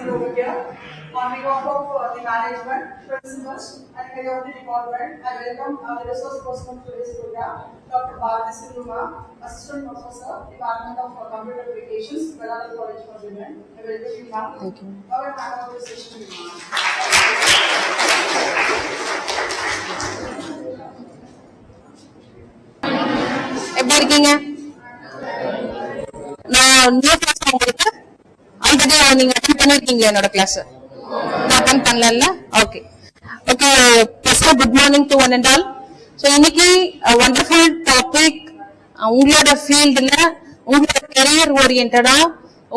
present over here. On behalf of the management, principals, and head of the department, I welcome the resource person of today's program, Dr. Bharati Sindhu, Assistant Professor, Department of Computer Applications, Vellalar College for Women. I welcome you, ma'am. Thank you. I will hand over the session to you, ma'am. எப்படி இருக்கீங்க? நான் new class உங்களுக்கு already நீங்க attend பண்ணிருக்கீங்க என்னோட class. நான் attend பண்ணல. Okay okay. First good morning to one and all. So இன்னைக்கு வண்டர்ஃபுல் டாபிக். உங்களோட ஃபீல்டுல உங்களோட கெரியர் ஓரியன்டா,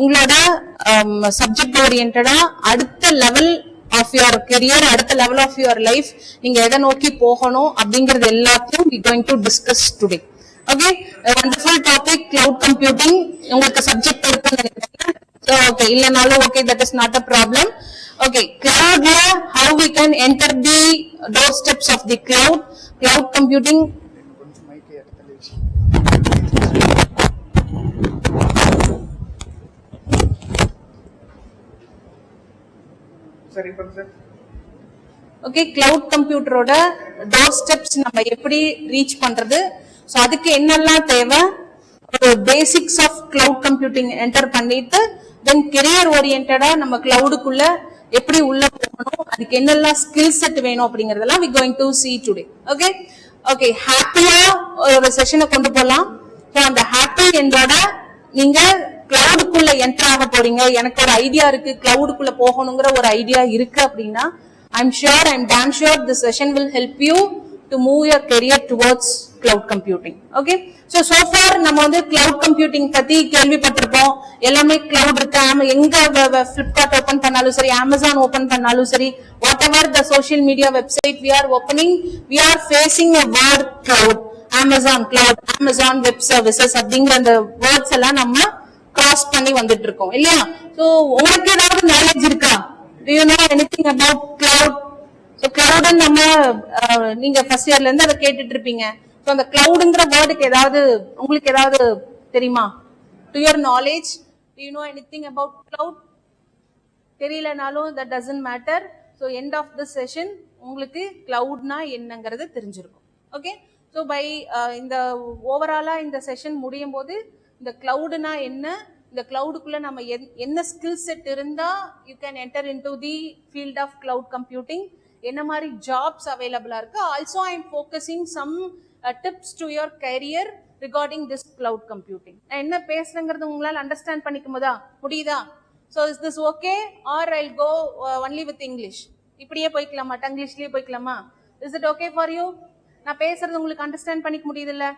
உங்களோட சப்ஜெக்ட் ஓரியன்டா அடுத்த லெவல் ஆஃப் யுவர் கெரியர், அடுத்த லெவல் ஆஃப் யுவர் லைஃப் நீங்க எதை நோக்கி போகணும் அப்படிங்கறது எல்லாத்தையும் we going to discuss today. Okay, a wonderful topic, cloud computing. உங்களுக்கு சப்ஜெக்ட் இருக்குன்னு நினைக்கிறேன். So okay, இல்லனாலும் okay, that is not a problem. Okay, cloud, how we can enter the doorsteps of the cloud computing. Sorry, professor. Okay, cloud கம்ப்யூட்டரோட door steps நம்ம எப்படி reach பண்றது, so அதுக்கு என்னெல்லாம் தேவை, ஒரு basics of cloud computing enter பண்ணிட்டு then career ஓரியன்டா நம்ம கிளவுடுக்குள்ள எப்படி உள்ள போகணும், அதுக்கு என்னெல்லாம் ஸ்கில் செட் வேணும் அப்படிங்கறதெல்லாம் we going to see today. Okay okay, ஹாப்பியா ஒரு செஷனை கொண்டு போகலாம். ஸோ அந்த ஹாப்பி என்னோட நீங்க கிளவுடுக்குள்ள என்டர் ஆக போறீங்க, எனக்கு ஒரு ஐடியா இருக்கு, கிளவுடுக்குள்ள போகணுங்கிற ஒரு ஐடியா இருக்கு அப்படின்னா I'm damn sure this session will help you to move your career towards cloud computing. Okay, so far நம்ம வந்து cloud computing பத்தி கேள்விப்பட்டிருப்போம். எல்லாமே cloud இருக்கு, எங்க Flipkart ஓபன் பண்ணாலும் சரி, Amazon ஓபன் பண்ணாலும் சரி, whatever the social media website we are opening, we are facing a word cloud, Amazon cloud, Amazon web services அப்படிங்கிற அந்த வேர்ட்ஸ் எல்லாம் நம்ம கிராஸ் பண்ணி வந்துட்டு இருக்கோம் இல்லையா? சோ உங்களுக்கு ஏதாவது நாலேஜ் இருக்கா? Do you know anything about cloud? So cloud நம்ம நீங்க ஃபர்ஸ்ட் இயர்ல இருந்து அதை கேட்டுட்டு இருப்பீங்க. So அந்த cloudங்கிற வேர்டுக்கு ஏதாவது உங்களுக்கு ஏதாவது தெரியுமா? To your knowledge, do you know anything about cloud? தெரியலனாலும் that doesn't matter. So end of this session உங்களுக்கு cloudனா என்னங்கிறது தெரிஞ்சிருக்கும். Okay? So by இந்த ஓவராலா இந்த செஷன் முடியும் போது இந்த cloudனா என்ன, இந்த கிளவுடுக்குள்ள நம்ம என்ன ஸ்கில் செட் இருந்தா you can enter into the field of cloud computing, என்ன மாதிரி ஜாப்ஸ் அவைலபிளா இருக்கு. Also I am focusing some tips to your career regarding this cloud computing. நான் என்ன பேசுறேங்கிறது உங்களால் அண்டர்ஸ்டாண்ட் பண்ணிக்க முடியுதா? So is this okay or I go only with English? இப்படியே போய்க்கலாமா, டங்கிலீஷ்லயே போய்க்கலாமா? Is it okay for you? நான் பேசுறது உங்களுக்கு அண்டர்ஸ்டாண்ட் பண்ணிக்க முடியுது இல்ல?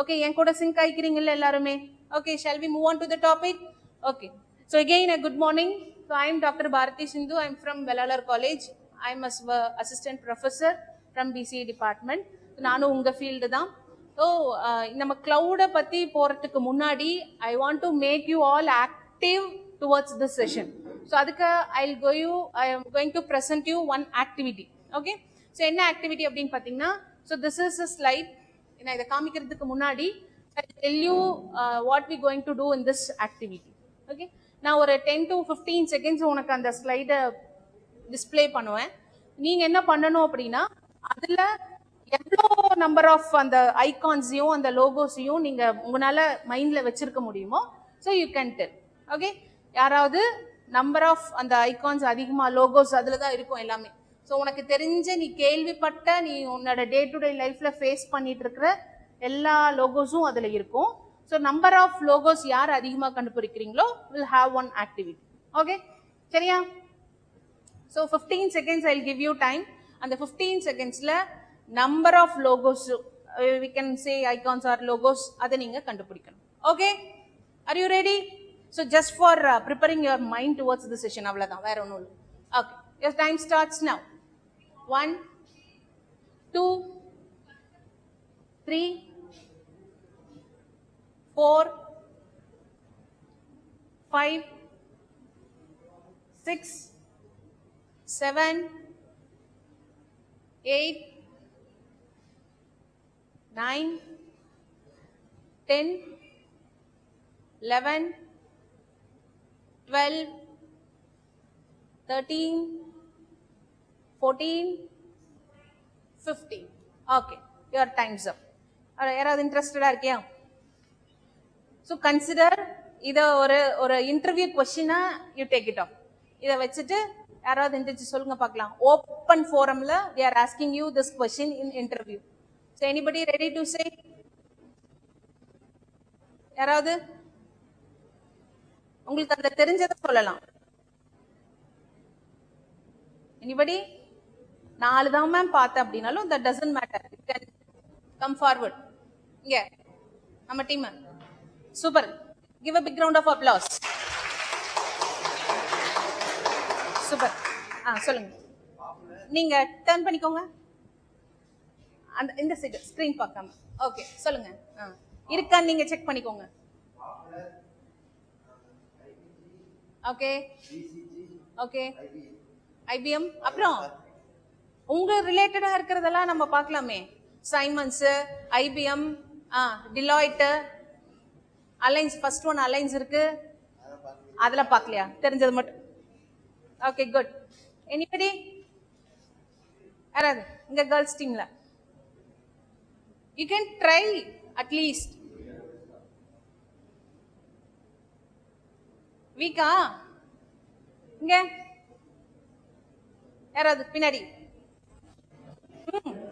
ஓகே, என் கூட சிங்க் ஆயிக்கிறீங்கல்ல எல்லாருமே? Okay, shall we move on to the topic? Okay. So again, a good morning. So I am Dr. Bharati Sindhu. I am from Vellalar College. I am assistant professor from BCA department. நானும் உங்க field தான். So நம்ம கிளவுடை பத்தி போறதுக்கு முன்னாடி I want to make you all active towards this session. So அதுக்கு I am going to present you one activity. Okay. So என்ன activity அப்படின்னு பாத்தீங்கன்னா, so this is a slide. நான் இதை காமிக்கிறதுக்கு முன்னாடி I'll tell you what we going to do in this activity. Okay, நான் ஒரு 10 to 15 seconds உனக்கு அந்த ஸ்லைடை டிஸ்பிளே பண்ணுவேன். நீங்க என்ன பண்ணணும் அப்படின்னா, அதுல எவ்வளோ நம்பர் ஆஃப் அந்த ஐகான்ஸையும் அந்த லோகோஸையும் நீங்க உங்களால மைண்ட்ல வச்சிருக்க முடியுமோ, so you can tell. Okay, யாராவது நம்பர் ஆஃப் அந்த ஐகான்ஸ் அதிகமா, லோகோஸ் அதுல தான் இருக்கும் எல்லாமே. ஸோ உனக்கு தெரிஞ்ச, நீ கேள்விப்பட்ட, நீ உன்னோட டே டு டே லைஃப்ல ஃபேஸ் பண்ணிட்டு இருக்கிற எல்லா லோகோஸும் அதுல இருக்கும். ஸோ நம்பர் ஆஃப் லோகோஸ் யார் அதிகமாக கண்டுபிடிக்கிறீங்களோ will have one activity. Okay, சரியா? So 15 seconds I give you time. அந்த 15 secondsல number of logos, we can say icons or logos, அதை நீங்க கண்டுபிடிக்கணும். Okay, are you ready? So just for preparing your mind towards the session, அவ்வளோதான், வேற ஒன்றும் இல்லை. Okay, your time starts now. 1 2 3 4 5 6 7 8 9 10 11 12 13, 14, 15. Okay, your time's up. யாராவது இன்ட்ரெஸ்டடா இருக்கியா? So consider இதை ஒரு இன்டர்வியூ கொஸ்டினா யூ டேக் இட் ஆஃப். இதை வச்சுட்டு யாராவது எந்திரிச்சு சொல்லுங்க பார்க்கலாம். ஓப்பன் ஃபோரம்ல they are asking you this question in interview. So anybody ready to say? யாராவது உங்களுக்கு அந்த தெரிஞ்சதை சொல்லலாம். எனிபடி? 4 தான் மேம் பார்த்தேன் அப்படின்னாலும் that doesn't matter. You can come forward. இங்க நம்ம team super. Give a big round of applause. Super. சொல்லுங்க. நீங்க டர்ன் பண்ணிக்கோங்க. அந்த இந்த சைடு ஸ்கிரீன் பார்க்காம. ஓகே சொல்லுங்க. இருக்கான்னு நீங்க செக் பண்ணிக்கோங்க. Okay okay IBM. அப்புறம் உங்க ரிலேட்டடா இருக்கிறதெல்லாம் நம்ம பார்க்கலாமே. Siemens, IBM, Deloitte, Allianz. First one Allianz இருக்கு, அதெல்லாம் பார்க்கலையா? தெரிஞ்சது மட்டும். Okay good. எனிபடி? யாராவது இங்க கேர்ள்ஸ் டீம்ல? You can try at least. வீக்கா? இங்க யாராவது பின்னாடி?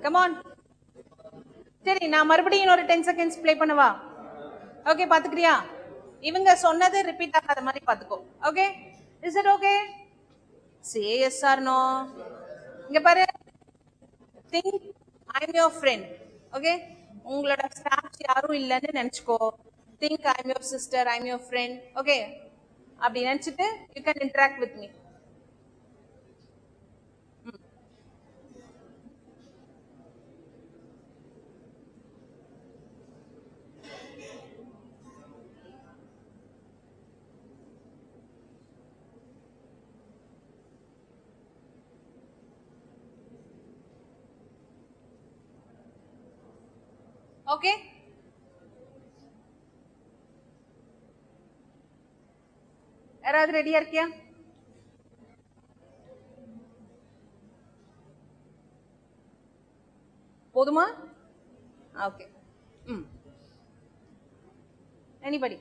Come on. சரி, நான் மறுபடியும் ஒரு 10 செகண்ட்ஸ் ப்ளே பண்ணவா? ஓகே, பாத்துக்கிறியா? இவங்க சொன்னது ரிப்பீட் ஆகாத மாதிரி பாத்துக்கோ. Okay, is it okay? Say yes or no. இங்க பாரு. Think I'm your friend. Okay? உங்களோட ஸ்டாஃப்ஸ் யாரும் இல்லைன்னு நினைச்சுக்கோ. Think I'm your sister, I'm your friend. Okay? அப்படி நினைச்சிட்டு you can interact with me. Okay, யாராவது ரெடியா இருக்கியா? போதுமா? ஓகே. எனிபடி?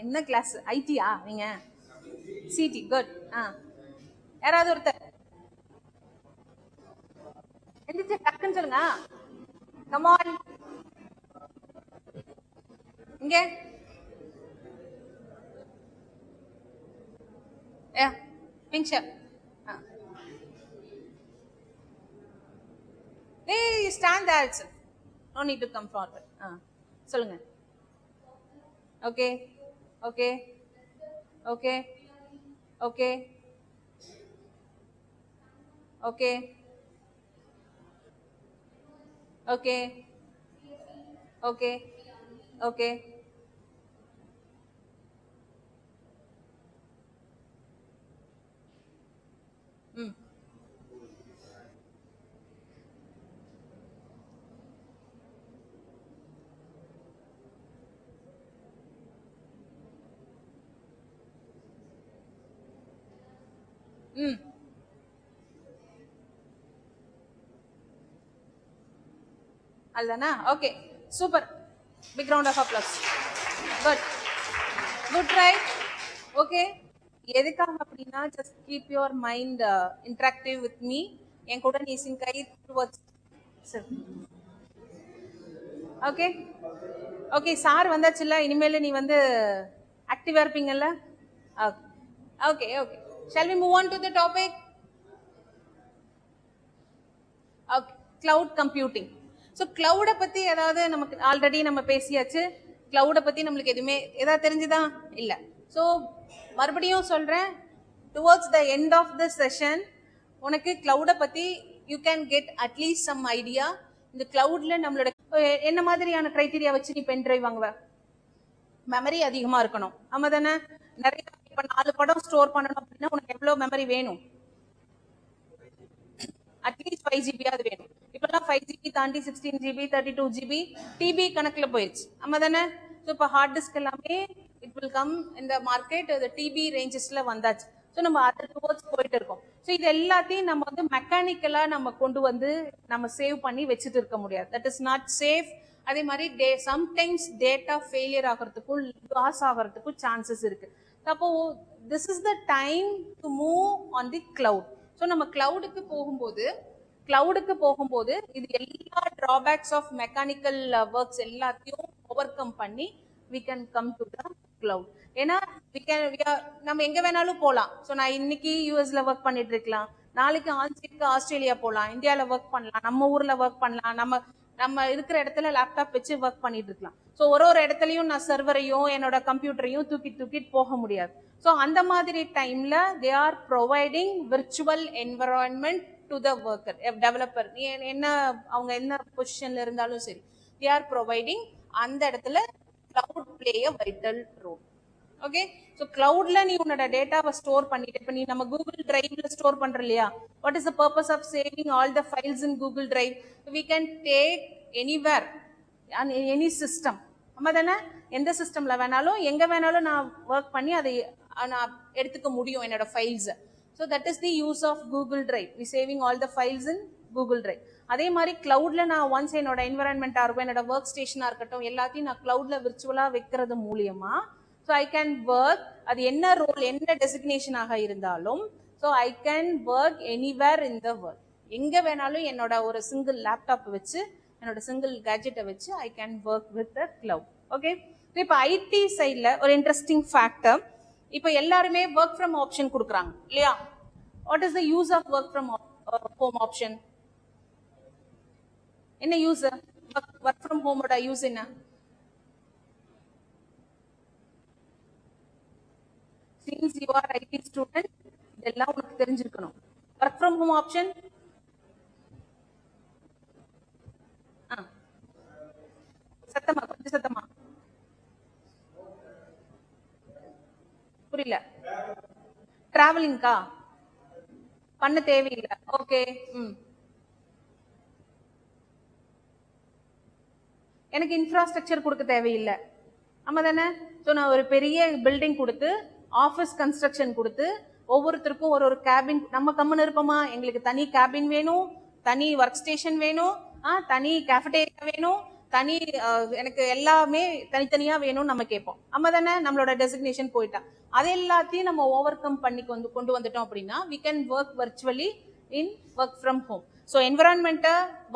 என்ன கிளாஸ்? ஐடியா நீங்க? சிடி. குட். யாராவது ஒருத்தர் எந்திரிச்சு டக்குன்னு சொல்லுங்க. Come on. இங்க pink shirt. Hey, stand there itself. No need to come forward. சொல்லுங்க. Okay, okay, okay, okay, okay, okay, okay, okay. அதுதானா? Okay, super. Big round of applause. Good, good try. Okay, எதுக்காக அப்படின்னா just keep your mind interactive with me. என் கூட நீ sync ஆகி towards. Okay okay, sir வந்தாச்சுல்ல, இனிமேல் நீ வந்து ஆக்டிவா இருப்பீங்கல்ல? Okay okay. Shall we move on to the topic? Okay, cloud computing. So cloud பத்தி ஏதாவது நமக்கு ஆல்ரெடி நம்ம பேசியாச்சு. cloud பத்தி நம்மளுக்கு எதுவுமே ஏதாவது தெரிஞ்சுதா? இல்ல. So மறுபடியும் சொல்றேன், towards the end of the session உனக்கு cloud பத்தி you can get at least some idea. இந்த cloudல நம்மளோட என்ன மாதிரியான கிரைட்டீரியா வச்சு நீ பென் டிரைவ் வாங்குவ? மெமரி அதிகமா இருக்கணும். ஆமா தானே? நிறைய இப்ப 4 படம் ஸ்டோர் பண்ணணும் அப்படின்னா உனக்கு எவ்வளவு மெமரி வேணும்? அட்லீஸ்ட் 5 GB அது வேணும். இப்பெல்லாம் 5 GB தாண்டி 16 GB 32 GB டிபி கணக்குல போயிடுச்சு. ஆமா தானே? இப்போ ஹார்ட் டிஸ்க் எல்லாமே இட் வில் கம் இந்த மார்க்கெட் டிபி ரேஞ்சஸ்ல வந்தாச்சு. ஸோ நம்ம அது டுவர்ட்ஸ் போயிட்டு இருக்கோம். ஸோ இது எல்லாத்தையும் நம்ம வந்து மெக்கானிக்கலா நம்ம கொண்டு வந்து நம்ம சேவ் பண்ணி வச்சுட்டு இருக்க முடியாது. That is not safe. அதே மாதிரி சம்டைம்ஸ் டேட்டா ஃபெயிலியர் ஆகிறதுக்கும் லாஸ் ஆகிறதுக்கும் சான்சஸ் இருக்கு. அப்போ this is the time to move on the cloud. So நம்ம கிளவுடுக்கு போகும்போது இது எல்லா டிராபேக்ஸ் ஆஃப் மெக்கானிக்கல் ஒர்க்ஸ் எல்லாத்தையும் ஓவர் கம் பண்ணி we can come to the cloud. ஏன்னா நம்ம எங்க வேணாலும் போகலாம். ஸோ நான் இன்னைக்கு யூஎஸ்ல ஒர்க் பண்ணிட்டு இருக்கலாம், நாளைக்கு ஆஸ்திரேலியா போகலாம், இந்தியாவில் ஒர்க் பண்ணலாம், நம்ம ஊர்ல ஒர்க் பண்ணலாம், நம்ம இருக்கிற இடத்துல லேப்டாப் வச்சு ஒர்க் பண்ணிட்டு இருக்கலாம். ஸோ ஒரு இடத்துலையும் நான் சர்வரையும் என்னோட கம்ப்யூட்டரையும் தூக்கிட்டு போக முடியாது. ஸோ அந்த மாதிரி டைம்ல they are providing virtual environment to the worker developer. அவங்க என்ன பொசிஷன்ல இருந்தாலும் சரி, தே ஆர் ப்ரொவைடிங். அந்த இடத்துல cloud play a vital role. Okay, so cloudல நீ உன்னோட டேட்டாவை ஸ்டோர் பண்ணிட்டு, இப்ப நீ நம்ம கூகுள் டிரைவ்ல ஸ்டோர் பண்ற இல்லையா, what is the purpose of saving all the files in Google Drive? We can take anywhere on any system. ஆமா தானே? எந்த சிஸ்டம்ல வேணாலும் எங்க வேணாலும் நான் ஒர்க் பண்ணி அதை நான் எடுத்துக்க முடியும் என்னோட files. So that is the use of Google Drive. We saving all the files in Google Drive. அதே மாதிரி கிளவுட்ல நான் ஒன்ஸ் என்னோட என்விரான்மெண்டா இருக்கும், என்னோட ஒர்க் ஸ்டேஷனா இருக்கட்டும், எல்லாத்தையும் நான் கிளவுட்ல விர்ச்சுவலா வைக்கிறது மூலியமா ஸோ ஐ கேன் ஒர்க். அது என்ன ரோல் என்ன டெசிக்னேஷனாக இருந்தாலும் so I can work anywhere in the world. எங்க வேணாலும் என்னோட ஒரு சிங்கிள் லேப்டாப் வச்சு என்னோட சிங்கிள் கேஜெட்டை வச்சு ஐ can work with the cloud. Okay, இப்போ ஐடி சைட்ல ஒரு இன்ட்ரெஸ்டிங் ஃபேக்டர், இப்போ எல்லாருமே ஒர்க் ஃப்ரம் ஆப்ஷன் கொடுக்குறாங்க இல்லையா? What is the use of work from home option? என்ன யூஸ்? ஒர்க் ஃப்ரம் ஹோமோட யூஸ் என்ன? Since you are IT student இதெல்லாம் உனக்கு தெரிஞ்சிருக்கணும். ஒர்க் ஃப்ரம் ஹோம் ஆப்ஷன் சத்தமா, கொஞ்சம் சத்தமா புரியல. டிராவலிங்கா பண்ண தேவையில்லை. ஓகே, எனக்கு இன்ஃப்ராஸ்ட்ரக்சர் கொடுக்க தேவையில்லை. ஆமா தானே? ஸோ நான் ஒரு பெரிய பில்டிங் கொடுத்து ஆஃபீஸ் கன்ஸ்ட்ரக்ஷன் கொடுத்து ஒவ்வொருத்தருக்கும் ஒரு கேபின், நம்ம கம்முன்னு இருப்போமா? எங்களுக்கு தனி கேபின் வேணும், தனி ஒர்க் ஸ்டேஷன் வேணும், தனி கேஃபடேரியா வேணும், தனி எனக்கு எல்லாமே தனித்தனியா வேணும்னு நம்ம கேட்போம். ஆமா தானே? நம்மளோட டெசிக்னேஷன் போயிட்டா அது எல்லாத்தையும் நம்ம ஓவர் கம் பண்ணி கொண்டு வந்துட்டோம் அப்படின்னா we can work virtually in work from home. So environment,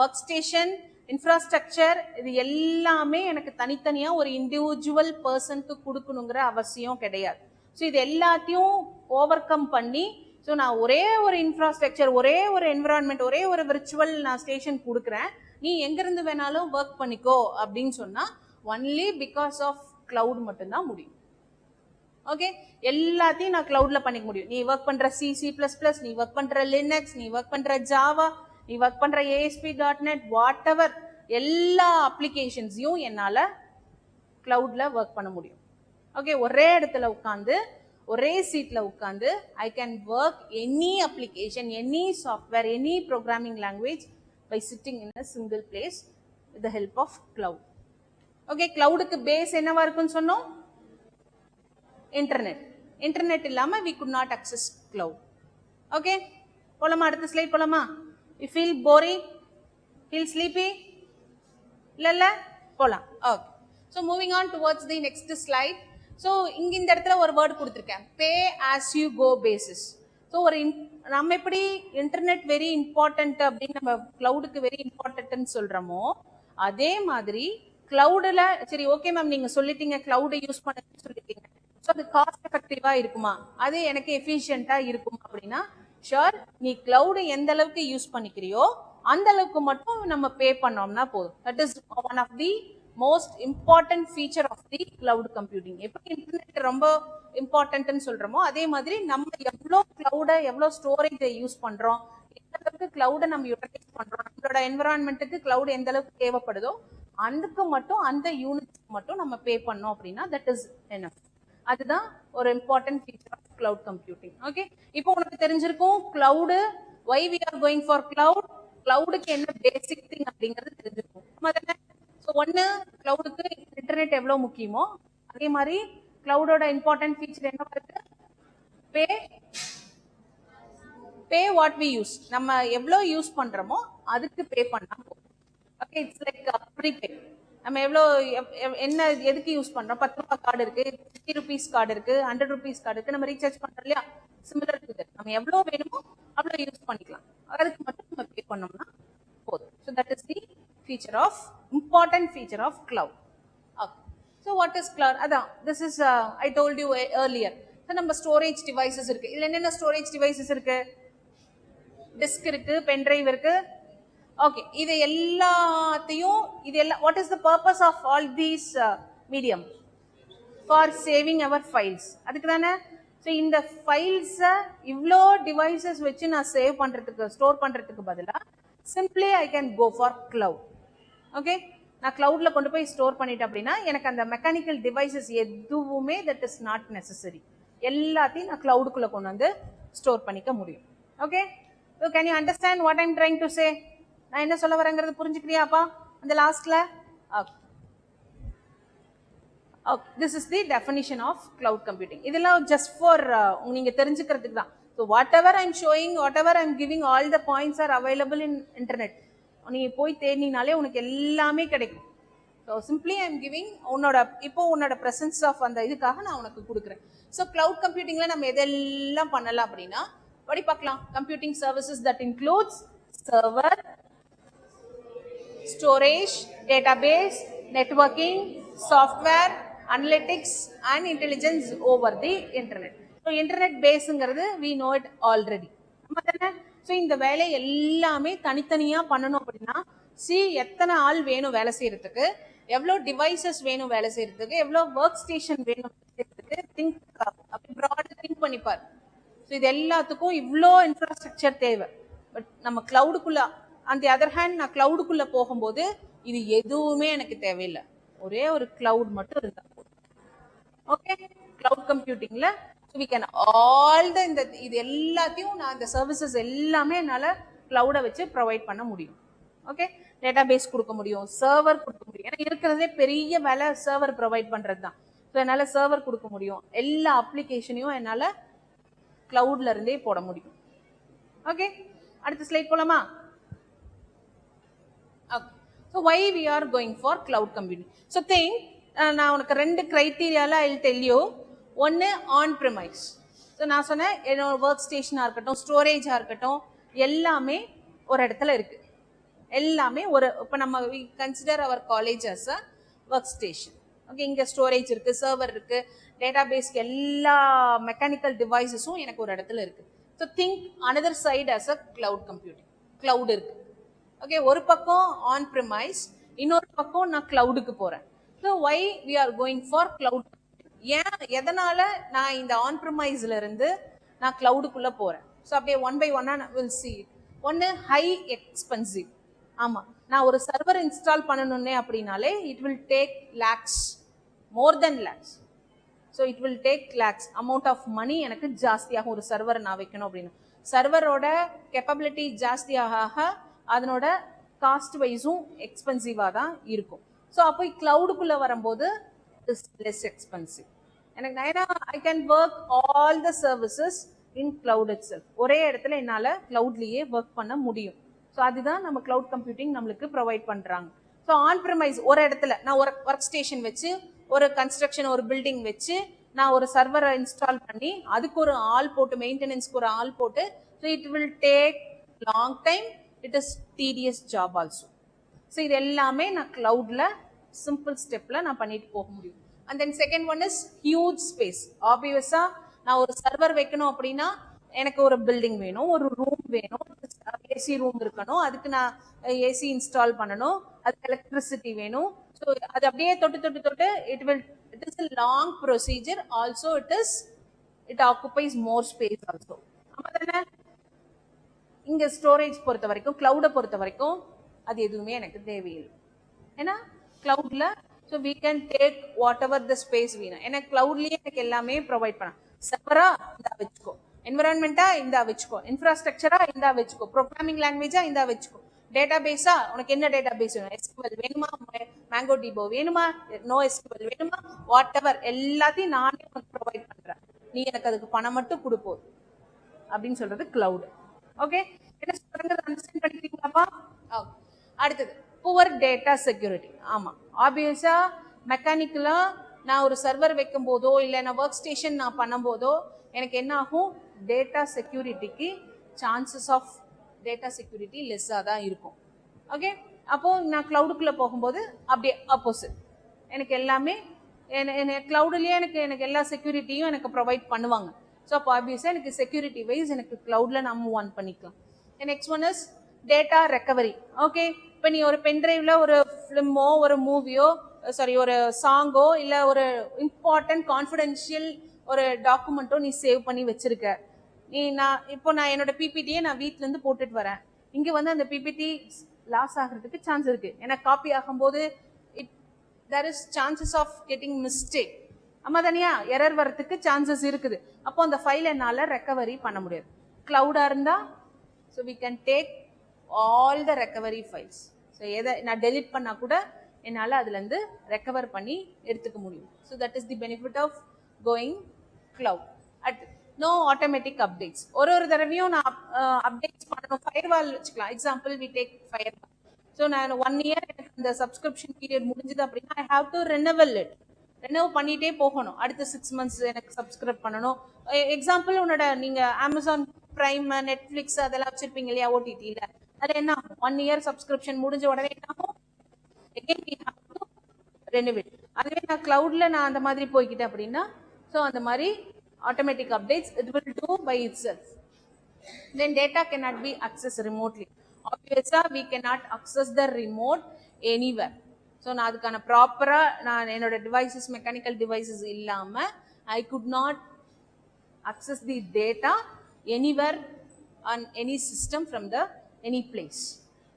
work station, infrastructure இது எல்லாமே எனக்கு தனித்தனியா ஒரு இண்டிவிஜுவல் பர்சனுக்கு கொடுக்கணுங்கிற அவசியம் கிடையாது. ஸோ இது எல்லாத்தையும் ஓவர் கம் பண்ணி ஸோ நான் ஒரே ஒரு இன்ஃப்ராஸ்ட்ரக்சர், ஒரே ஒரு என்விரான்மெண்ட், ஒரே ஒரு விர்ச்சுவல் நான் ஸ்டேஷன் கொடுக்குறேன், நீ எங்கிருந்து வேணாலும் ஒர்க் பண்ணிக்கோ அப்படின்னு சொன்னா ஒன்லி பிகாஸ் ஆஃப் கிளவுட் மட்டும்தான் முடியும். ஓகே, எல்லாத்தையும் நான் கிளவுட்ல பண்ணிக்க முடியும். நீ ஒர்க் பண்ற C++, நீ ஒர்க் பண்ற லினக்ஸ், நீ ஒர்க் பண்ற ஜாவா, நீ ஒர்க் பண்ற ASP.NET, வாட் எவர் எல்லா அப்ளிகேஷன்ஸையும் என்னால கிளவுட்ல ஒர்க் பண்ண முடியும். ஓகே, ஒரே இடத்துல உட்காந்து ஒரே சீட்ல உட்காந்து I can work any application, any software, any programming language by sitting in a single place with the help of cloud. Okay, கிளவுடுக்கு பேஸ் என்னவா இருக்குன்னு சொன்னோம்? இன்டர்நெட். இன்டர்நெட் இல்லாம we could not access cloud. Okay, போலாமா? அடுத்த slide போலாமா? You feel boring? Feel sleepy? இல்ல போலாம். Okay, so moving on towards the next slide. so இங்க இந்த இடத்துல ஒரு வேர்ட் கொடுத்திருக்கேன், pay as you go basis. so நம்ம எப்படி இன்டர்நெட் வெரி இம்பார்ட்டன்ட் அப்படின்னு நம்ம கிளவுடுக்கு வெரி இம்பார்ட்டன்ட்னு சொல்றோமோ அதே மாதிரி கிளவுடுல சரி ஓகே மேம் நீங்க சொல்லிட்டீங்க கிளவுடை யூஸ் பண்ண சொல்லிட்டீங்க, ஸோ அது காஸ்ட் எஃபெக்டிவா இருக்குமா, அது எனக்கு எஃபிஷியன்டா இருக்குமா அப்படின்னா ஷோர், நீ கிளவுடு எந்த அளவுக்கு யூஸ் பண்ணிக்கிறியோ அந்த அளவுக்கு மட்டும் நம்ம பே பண்ணோம்னா போதும். That is one of the most important feature of the cloud computing. எப்படி இன்டர்நெட் ரொம்ப இம்பார்ட்டன்ட்னு சொல்றோமோ அதே மாதிரி நம்ம எவ்வளோ கிளவுட எவ்வளோ ஸ்டோரேஜை யூஸ் பண்றோம், எந்த அளவுக்கு கிளவுட நம்ம யூட்டிலைஸ் பண்றோம், நம்மளோட என்விரான்மெண்ட்டுக்கு கிளவுட் எந்த அளவுக்கு தேவைப்படுதோ அதுக்கு மட்டும் அந்த யூனிட்ஸ்க்கு மட்டும் நம்ம பே பண்ணோம் அப்படின்னா தட் இஸ் எனஃப். அதுதான் ஒரு important feature of cloud computing. Okay, இப்போ உனக்கு தெரிஞ்சிருக்கும் cloud, why we are going for cloud, கிளவுடுக்கு என்ன பேசிக் திங் அப்படிங்கிறது தெரிஞ்சிருக்கும். ஸோ ஒன்னு கிளவுடுக்கு இன்டர்நெட் எவ்வளவு முக்கியமோ அதே மாதிரி கிளவுடோட இம்பார்ட்டன்ட் ஃபீச்சர் என்ன இருக்கு? பே வாட் வி யூஸ். நம்ம எவ்வளோ யூஸ் பண்றோமோ அதுக்கு பே பண்ணா போதும். Okay, it's like prepay. நம்ம எவ்வளோ என்ன எதுக்கு யூஸ் பண்றோம்? 10 ரூபாய் கார்டு இருக்கு, 50 rupees கார்டு இருக்கு, 100 rupees கார்டு இருக்கு, நம்ம ரீசார்ஜ் பண்றோம் இல்லையா? Similar to that. நம்ம எவ்வளோ வேணுமோ அவ்வளோ யூஸ் பண்ணிக்கலாம். அதுக்கு மட்டும் நம்ம பே பண்ணோம்னா போதும். So that is the feature of important feature of cloud. Okay, so what is cloud? அதான் this is I told you earlier. நம்ம ஸ்டோரேஜ் டிவைசஸ் இருக்கு. இதுல என்னென்ன ஸ்டோரேஜ் டிவைசஸ் இருக்கு? டிஸ்க் இருக்கு, பென்ட்ரைவ் இருக்கு. ஓகே, இது எல்லாத்தையும் what is the purpose of all these medium? For saving our files. அதுக்கு தானே. ஸோ இந்த ஃபைல்ஸை இவ்வளோ டிவைசஸ் வச்சு நான் சேவ் பண்றதுக்கு, ஸ்டோர் பண்றதுக்கு பதிலாக simply I can go for cloud. Okay, நான் கிளவுட்ல கொண்டு போய் ஸ்டோர் பண்ணிட்டேன் அப்படின்னா எனக்கு அந்த மெக்கானிக்கல் டிவைசஸ் எதுவுமே தட் இஸ் நாட் நெசசரி. எல்லாத்தையும் நான் கிளவுடுக்குள்ள கொண்டு வந்து ஸ்டோர் பண்ணிக்க முடியும். Okay, so can you understand what I'm trying to say? நான் என்ன சொல்ல வரேங்கிறது புரிஞ்சுக்கிறியாப்பா அந்த லாஸ்ட்ல? this is the definition of cloud computing. இதெல்லாம் just for நீங்க தெரிஞ்சுக்கிறதுக்கு தான். so whatever I'm showing, whatever I'm giving, all the points are available in internet. நீ போய் தேடினாலே உனக்கு எல்லாமே கிடைக்கும். so simply I'm giving உன்னோட presence of அந்த இதுக்காக நான் உனக்கு கொடுக்குறேன். so cloud computingல நம்ம எதெல்லாம் பண்ணலாம் அப்படின்னா படி பார்க்கலாம். computing services that includes server, storage, database, networking, software, analytics and intelligence over the internet. so internet baseங்கிறது we know it already. நம்ம தானே. so இந்த வேலை எல்லாமே தனித்தனியா பண்ணணும் அப்படின்னா எத்தனை ஆள் வேணும் வேலை செய்யறதுக்கு, எவ்வளோ டிவைசஸ் வேணும் வேலை செய்யறதுக்கு, எவ்வளோ ஒர்க் ஸ்டேஷன் வேணும் திங்க் பண்ணிப்பார். ஸோ இது எல்லாத்துக்கும் இவ்வளோ இன்ஃப்ராஸ்ட்ரக்சர் தேவை. பட் நம்ம கிளவுடுக்குள்ள அந்த அதர் ஹேண்ட் நான் கிளவுடுக்குள்ள போகும்போது இது எதுவுமே எனக்கு தேவையில்லை. ஒரே ஒரு கிளவுட் மட்டும் இருந்தா போதும். ஓகே, கிளவுட் கம்ப்யூட்டிங்ல வி கேன் ஆல் த இது எல்லாத்தையும் நான் இந்த சர்வீசஸ் எல்லாமே என்னால் கிளவுடை வச்சு ப்ரொவைட் பண்ண முடியும். ஓகே, டேட்டா பேஸ் கொடுக்க முடியும், சர்வர் கொடுக்க முடியும். ஏன்னா இருக்கிறதே பெரிய வேலை சர்வர் ப்ரொவைட் பண்றது தான். ஸோ என்னால் சர்வர் கொடுக்க முடியும். எல்லா அப்ளிகேஷனையும் என்னால் கிளவுட்ல இருந்தே போட முடியும். ஓகே, அடுத்த ஸ்லைட் போலாமா? so why we are going for cloud computing? so think நான் உனக்கு ரெண்டு கிரைட்டீரியால I will tell you. ஒன்னு ஆன் premise. so நான் சொன்னேன் என்னோட ஒர்க் ஸ்டேஷனா இருக்கட்டும், ஸ்டோரேஜா இருக்கட்டும், எல்லாமே ஒரு இடத்துல இருக்கு. எல்லாமே இப்ப நம்ம we consider our college as a work station. Okay, இங்க ஸ்டோரேஜ் இருக்கு, சர்வர் இருக்கு, டேட்டாபேஸ்க்கு எல்லா மெக்கானிக்கல் டிவைசஸும் எனக்கு ஒரு இடத்துல இருக்கு. So think another side as a cloud computing. Cloud இருக்கு. ஓகே, ஒரு பக்கம் ஆன் ப்ரிமைஸ், இன்னொரு பக்கம் நான் கிளவுடுக்கு போறேன். So why we are going for cloud? எதனால நான் இந்த ஆன் ப்ரிமைஸ்ல இருந்து நான் கிளவுடுக்குள்ள போறேன்? ஸோ அப்படியே ஒன் பை ஒன்னா வில் சி. ஒன்னு ஹை எக்ஸ்பென்சிவ். ஆமா, நான் ஒரு சர்வர் இன்ஸ்டால் பண்ணணும்னே அப்படின்னாலே it will take lakhs, more than lakhs. So it will take lakhs amount of money எனக்கு ஜாஸ்தியாகும் ஒரு சர்வரை நான் வைக்கணும் அப்படின்னு. சர்வரோட கேப்பபிலிட்டி ஜாஸ்தியாக அதனோட காஸ்ட் வைஸும் எக்ஸ்பென்சிவாக தான் இருக்கும். ஸோ அப்போ கிளவுடுக்குள்ள வரும்போது இஸ் லெஸ் எக்ஸ்பென்சிவ். எனக்கு I can work all the services in cloud itself. ஒரே இடத்துல என்னால் கிளவுட்லேயே ஒர்க் பண்ண முடியும். ஸோ அதுதான் நம்ம கிளவுட் கம்ப்யூட்டிங் நம்மளுக்கு ப்ரொவைட் பண்ணுறாங்க. ஸோ ஆன் ப்ரிமைஸ் ஒரு இடத்துல நான் ஒரு ஒர்க் ஸ்டேஷன் வச்சு, ஒரு கன்ஸ்ட்ரக்ஷன், ஒரு பில்டிங் வச்சு நான் ஒரு சர்வரை இன்ஸ்டால் பண்ணி அதுக்கு ஒரு ஆள் போட்டு, மெயின்டெனன்ஸ்க்கு ஒரு ஆள் போட்டு, so it will take long time. It is tedious job also. So இது எல்லாமே நான் கிளவுட்ல சிம்பிள் ஸ்டெப்ல நான் பண்ணிட்டு போக முடியும். And then second one is huge space. ஆப்வியஸா நான் ஒரு சர்வர் வைக்கணும் அப்படின்னா எனக்கு ஒரு பில்டிங் வேணும், ஒரு ரூம் வேணும், ஏசி ரூம் இருக்கணும், அதுக்கு நான் ஏசி இன்ஸ்டால் பண்ணணும், அதுக்கு எலக்ட்ரிசிட்டி வேணும். ஸோ அது அப்படியே தொட்டு it is a long procedure. Also it occupies more space also. ஆமா தானே? இங்க ஸ்டோரேஜ் பொறுத்த வரைக்கும், கிளவுடை பொறுத்த வரைக்கும் அது எதுவுமே எனக்கு தேவையில்லை. ஏன்னா கிளவுட்ல so we can take whatever the space வேணும். ஏன்னா கிளவுட்லயே எனக்கு எல்லாமே ப்ரொவைட் பண்ண. சர்வரா இந்தா வச்சுக்கோ, என்விரான்மெண்டா இந்தா வச்சுக்கோ, இன்ஃப்ராஸ்ட்ரக்சரா இந்தா வச்சுக்கோ, ப்ரோக்ராமிங் லாங்குவேஜா இந்தா வச்சுக்கோ, டேட்டாபேஸா உனக்கு என்ன டேட்டாபேஸ் வேணும், SQL வேணுமா, MongoDB வேணுமா, NoSQL வேணுமா, வாட் எவர் எல்லாத்தையும் நானே உனக்கு ப்ரொவைட் பண்றேன், நீ எனக்கு அதுக்கு பணம் மட்டும் கொடுப்போம் அப்படின்னு சொல்றது கிளவுட். ஓகே, என்ன சொல்றது அண்டர்ஸ்டாண்ட் பண்ணிக்கிறீங்களாப்பா? அடுத்தது புவர் டேட்டா செக்யூரிட்டி. ஆமா, ஆப்வியஸா மெக்கானிக்கலா நான் ஒரு சர்வர் வைக்கும் போதோ இல்லை நான் ஒர்க் ஸ்டேஷன் நான் பண்ணும் போதோ எனக்கு என்ன ஆகும், டேட்டா செக்யூரிட்டிக்கு சான்சஸ் ஆஃப் டேட்டா செக்யூரிட்டி லெஸ்ஸாக தான் இருக்கும். ஓகே, அப்போ நான் கிளவுடுக்குள்ள போகும்போது அப்படியே ஆப்போசிட், எனக்கு எல்லாமே கிளவுட்லயே எனக்கு எல்லா செக்யூரிட்டியும் எனக்கு ப்ரொவைட் பண்ணுவாங்க. ஸோ அப்போ ஆப்வியஸாக எனக்கு செக்யூரிட்டி வைஸ் எனக்கு கிளவுட்ல நான் மூவ் ஆன் பண்ணிக்கலாம். Next one is data recovery. Okay, இப்போ நீ ஒரு பென்ட்ரைவ்ல ஒரு ஃபிலிமோ ஒரு மூவியோ சாரி ஒரு சாங்கோ இல்லை ஒரு இம்பார்ட்டன்ட் கான்ஃபிடென்ஷியல் ஒரு டாக்குமெண்ட்டோ நீ சேவ் பண்ணி வச்சிருக்க, நான் என்னோட பிபிடியை நான் வீட்ல இருந்து போட்டுட்டு வரேன், இங்க வந்து அந்த பிபிடி லாஸ் ஆகிறதுக்கு சான்ஸ் இருக்கு, ஏன்னா காப்பி ஆகும்போது there is chances of getting mistake. ஆமா தானியா, எரர் வரதுக்கு சான்சஸ் இருக்குது. அப்போ அந்த ஃபைல் என்னால ரெக்கவரி பண்ண முடியாது. கிளவுடா இருந்தா so we can take all the recovery files. so எதை நான் டெலிட் பண்ணா கூட என்னால அதுல இருந்து ரெக்கவர் பண்ணி எடுத்துக்க முடியும். so that is the benefit of going cloud. no automatic updates. ஒரு தடவையும் நான் அப்டேட்ஸ் பண்ணணும். ஃபயர்வால் வச்சுக்கலாம், example we take firewall. So நான் 1 year எனக்கு இந்த சப்ஸ்கிரிப்ஷன் பீரியட் முடிஞ்சது அப்படின்னா ஐ ஹாவ் டு ரெனவ் பண்ணிட்டே போகணும். அடுத்த 6 months எனக்கு சப்ஸ்கிரைப் பண்ணணும். எக்ஸாம்பிள் நீங்க அமேசான் பிரைம் நெட்ஃபிளிக்ஸ் அதெல்லாம் வச்சிருப்பீங்க இல்லையா ஓடிடியில், அதில் என்ன ஆகும், 1 year சப்ஸ்கிரிப்ஷன் முடிஞ்ச உடனே என்ன ஆகும், again we have to renovate. அதுவே நான் கிளவுட்ல நான் அந்த மாதிரி போய்கிட்டேன் அப்படின்னா ஸோ அந்த மாதிரி automatic updates it will do by itself. Then data cannot be accessed remotely. Obviously we cannot access the remote anywhere. So நான் அதுக்கான ப்ராப்பரா நான் என்னோட டிவைசஸ் மெக்கானிக்கல் டிவைசஸ் இல்லாம I could not access the data anywhere on any system from the any place.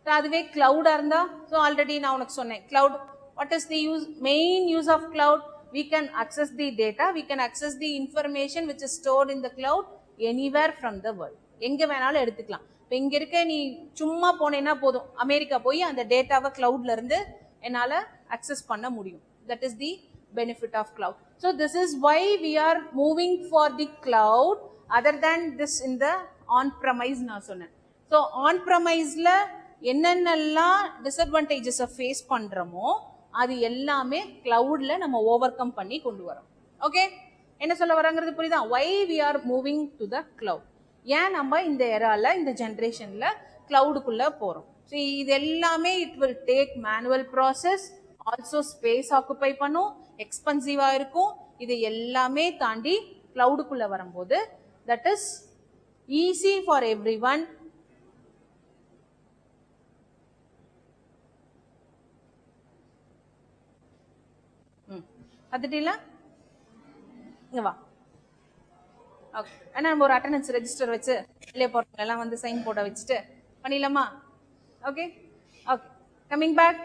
So அதுவே கிளவுடா இருந்தா so already நான் உனக்கு சொன்னேன் cloud what is the main use of cloud, we can access the data, we can access the information which is stored in the cloud anywhere from the world. எங்க வேணாலும் எடுத்துக்கலாம். இப்போ இங்க இருக்க நீ சும்மா போனேன்னா போதும், அமெரிக்கா போய் அந்த டேட்டாவை கிளவுட்ல இருந்து என்னால அக்சஸ் பண்ண முடியும். That is the benefit of cloud. So this is why we are moving for the cloud other than this in the on premise நான் சொன்னேன். ஸோ ஆன் ப்ரமைஸ்ல என்னென்னலாம் டிஸ்அட்வான்டேஜஸை ஃபேஸ் பண்றோமோ அது எல்லாமே கிளவுட்ல நம்ம ஓவர் கம் பண்ணி கொண்டு வரோம். ஓகே, என்ன சொல்ல வராங்கிறது புரியுதா? Why we are moving to the cloud, ஏன் நம்ம இந்த எரால இந்த ஜென்ரேஷன்ல கிளவுடுக்குள்ள போறோம். ஸோ இது எல்லாமே it will take manual process, also space occupy பண்ணும், எக்ஸ்பென்சிவா இருக்கும். இது எல்லாமே தாண்டி கிளவுடுக்குள்ள வரும்போது that is easy for everyone. பார்த்துட்டீங்களா? இங்க வா. ஓகே, ஆனால் நம்ம ஒரு அட்டண்டன்ஸ் ரெஜிஸ்டர் வச்சு வெளியே போகிறவங்க எல்லாம் வந்து சைன் போட வச்சுட்டு பண்ணிடலாமா? Okay okay, coming back.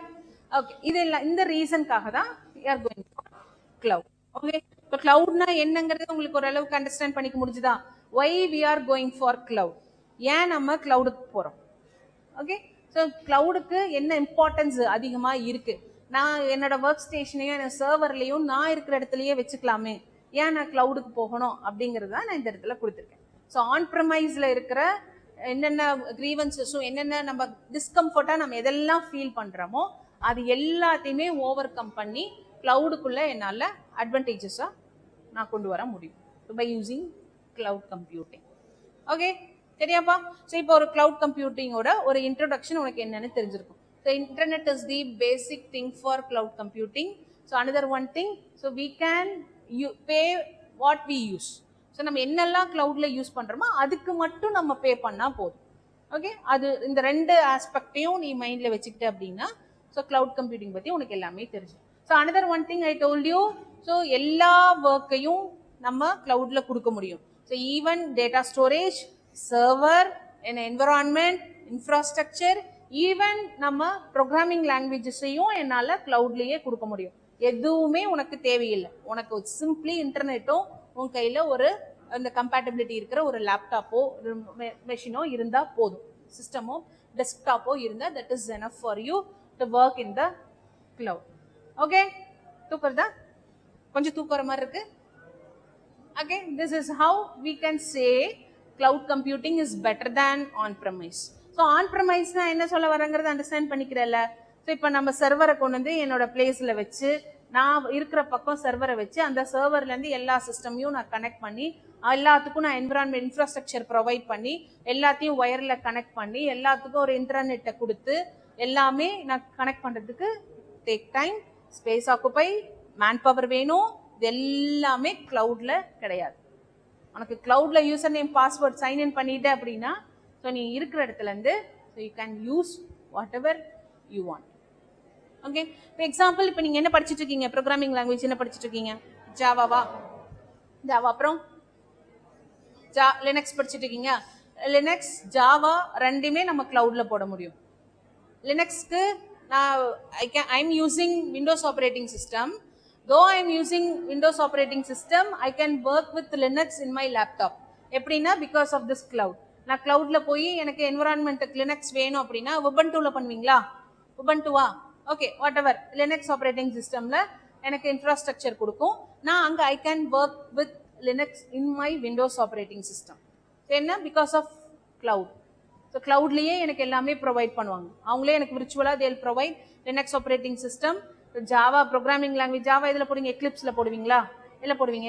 Okay, இது இல்லை, இந்த ரீசனுக்காக தான் we are going for cloud. Okay, இப்போ கிளவுட்னா என்னங்கிறது உங்களுக்கு ஓரளவுக்கு அண்டர்ஸ்டாண்ட் பண்ணிக்க முடிஞ்சுதா? why we are going for cloud, ஏன் நம்ம கிளவுடுக்கு போகிறோம். ஓகே, ஸோ கிளவுடுக்கு என்ன இம்பார்ட்டன்ஸ் அதிகமாக இருக்கு, நான் என்னோட ஒர்க் ஸ்டேஷனையும் என்னோட சர்வர்லையும் நான் இருக்கிற இடத்துலயே வச்சுக்கலாமே, ஏன் நான் கிளவுடுக்கு போகணும் அப்படிங்கிறது தான் நான் இந்த இடத்துல கொடுத்துருக்கேன். ஸோ ஆன் ப்ரமைஸ்ல இருக்கிற என்னென்ன கிரீவன்சஸும் என்னென்ன நம்ம டிஸ்கம்ஃபர்ட்டாக நம்ம எதெல்லாம் ஃபீல் பண்ணுறோமோ அது எல்லாத்தையுமே ஓவர் கம் பண்ணி கிளவுடுக்குள்ளே என்னால் அட்வான்டேஜஸாக நான் கொண்டு வர முடியும் by using cloud computing. Okay, சரியாப்பா? ஸோ இப்போ ஒரு கிளவுட் கம்ப்யூட்டிங்கோட ஒரு இன்ட்ரோடக்ஷன் உனக்கு என்னன்னு தெரிஞ்சிருக்கும். So internet is the basic thing for cloud computing. So another one thing, so we can pay what we use. So நம்ம என்னெல்லாம் கிளவுட்ல யூஸ் பண்றோமோ அதுக்கு மட்டும் நம்ம பே பண்ணா போதும். ஓகே, அது இந்த ரெண்டு ஆஸ்பெக்டையும் நீ மைண்ட்ல வச்சுக்கிட்ட அப்படின்னா ஸோ கிளவுட் கம்ப்யூட்டிங் பத்தி உனக்கு எல்லாமே தெரியும். So another one thing I told you, so எல்லா ஒர்க்கையும் நம்ம கிளவுட்ல கொடுக்க முடியும். So even data storage, server, environment, infrastructure, even நம்ம ப்ரோக்ராமிங் லாங்குவேஜஸையும் என்னால் கிளவுட்லேயே கொடுக்க முடியும். எதுவுமே உனக்கு தேவையில்லை. உனக்கு சிம்பிளி இன்டர்நெட்டும் உன் கையில் ஒரு அந்த கம்பேட்டபிலிட்டி இருக்கிற ஒரு லேப்டாப்போ ஒரு மெஷினோ இருந்தால் போதும். சிஸ்டமோ டெஸ்க்டாப்போ இருந்தா that is enough for you to work in the cloud. Okay, தூக்குறதா கொஞ்சம் தூக்குற மாதிரி இருக்கு. Okay, this is how we can say cloud computing is better than on-premise. So on-premise na என்ன சொல்ல வரங்கிறத அண்டர்ஸ்டாண்ட் பண்ணிக்கிறல்ல. ஸோ இப்போ நம்ம சர்வரை கொண்டு வந்து என்னோட பிளேஸ்ல வச்சு நான் இருக்கிற பக்கம் சர்வரை வச்சு அந்த சர்வர்லேருந்து எல்லா சிஸ்டமையும் நான் கனெக்ட் பண்ணி எல்லாத்துக்கும் நான் என்விரான்மெண்ட் இன்ஃப்ராஸ்ட்ரக்சர் ப்ரொவைட் பண்ணி எல்லாத்தையும் ஒயரில் கனெக்ட் பண்ணி எல்லாத்துக்கும் ஒரு இன்டர்நெட்டை கொடுத்து எல்லாமே நான் கனெக்ட் பண்ணுறதுக்கு take time, space occupy, manpower வேணும். இது எல்லாமே கிளவுட்ல கிடையாது. உனக்கு கிளவுட்ல user name password sign in பண்ணிட்ட அப்படின்னா ஸோ நீ இருக்கிற இடத்துல இருந்து so you can use whatever you want. Okay, இப்போ எக்ஸாம்பிள் இப்போ நீங்கள் என்ன படிச்சுட்டு இருக்கீங்க? ப்ரோக்ராமிங் லாங்குவேஜ் என்ன படிச்சுட்டு இருக்கீங்க? ஜாவாவா? ஜாவா அப்புறம் லினக்ஸ் படிச்சுட்டு இருக்கீங்க. லினக்ஸ் ஜாவா ரெண்டுமே நம்ம கிளவுட்ல போட முடியும். லினக்ஸ்க்கு நான் I am using Windows operating system. Though I am using Windows operating system, I can work with Linux in my laptop. எப்படின்னா because of this cloud. நான் cloudல போய் எனக்கு environmentக்கு Linux வேணும் அப்படின்னா Ubuntuல பண்ணுவீங்களா? Ubuntuவா? Okay, whatever Linux operating சிஸ்டம்ல எனக்கு இன்ஃப்ராஸ்ட்ரக்சர் கொடுக்கும். நான் அங்கே I can work with Linux in my Windows operating system. என்ன? Because of cloud. ஸோ கிளவுட்லேயே எனக்கு எல்லாமே ப்ரொவைட் பண்ணுவாங்க. அவங்களே எனக்கு விர்ச்சுவலாக they'll provide Linux operating system. Java programming language Java இதில் போடுவீங்க, எக்லிப்ஸில் போடுவீங்களா? இல்லை போடுவீங்க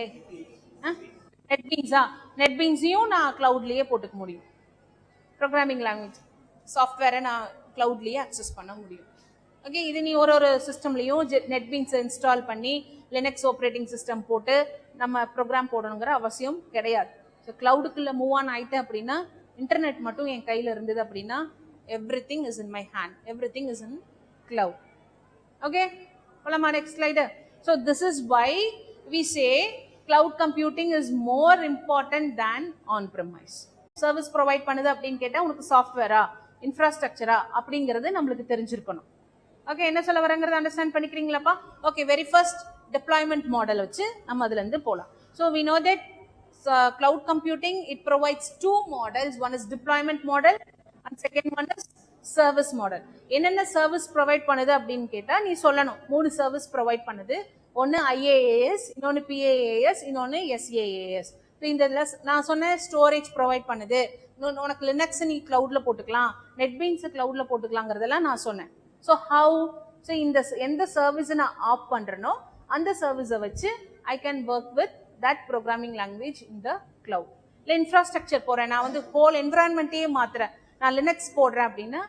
நெட்பீன்ஸா? நெட்பீன்ஸையும் நான் கிளவுட்லேயே போட்டுக்க முடியும். ப்ரோக்ராமிங் லாங்குவேஜ் சாஃப்ட்வேரை நான் கிளவுட்லேயே அக்சஸ் பண்ண முடியும். ஓகே, இது நீ ஒரு சிஸ்டம்லையும் நெட்பீன்ஸை இன்ஸ்டால் பண்ணி லினக்ஸ் ஆப்ரேட்டிங் சிஸ்டம் போட்டு நம்ம ப்ரோக்ராம் போடணுங்கிற அவசியம் கிடையாது. ஸோ கிளவுடுக்குள்ளே மூவ் ஆன் ஆகிட்டேன் அப்படின்னா இன்டர்நெட் மட்டும் என் கையில் இருந்தது அப்படின்னா everything is in my hand, everything is in cloud. Okay, போலாமா? Next slide. So this is why we say cloud computing is more important than on-premise. Service provide பண்ணுது அப்படின்னு கேட்டால் உனக்கு சாஃப்ட்வேரா இன்ஃப்ராஸ்ட்ரக்சரா அப்படிங்கிறது நம்மளுக்கு தெரிஞ்சிருக்கணும். ஓகே, என்ன சொல்ல வரங்கிறத அண்டர்ஸ்டாண்ட் பண்ணிக்கிறீங்களாப்பா? Okay, very first deployment model வச்சு நம்ம அதுலேருந்து போகலாம். So we know that cloud computing it provides two models. One is deployment model and second one is service model. என்னென்ன சர்வீஸ் ப்ரொவைட் பண்ணுது அப்படின்னு கேட்டால் நீ சொல்லணும். 3 சர்வீஸ் ப்ரொவைட் பண்ணுது. ஒன்று IaaS, இன்னொன்று PaaS, இன்னொன்று SaaS. இந்த நான் சொன்ன ஸ்டோரேஜ் ப்ரொவைட் பண்ணுது. உனக்கு லினக்ஸ் நீ கிளவுட்ல போட்டுக்கலாம், நெட்பீன்ஸ் கிளவுட்ல போட்டுக்கலாங்கிறதெல்லாம் நான் சொன்னேன். ஸோ ஹவு ஸோ இந்த எந்த சர்வீஸை நான் ஆஃப் பண்ணுறனோ அந்த சர்வீஸை வச்சு ஐ can work with that programming language in the cloud. இல்லை இன்ஃப்ராஸ்ட்ரக்சர் போகிறேன், நான் வந்து ஹோல் என்விரான்மெண்ட்டையே மாற்றுறேன், நான் லினக்ஸ் போடுறேன் அப்படின்னா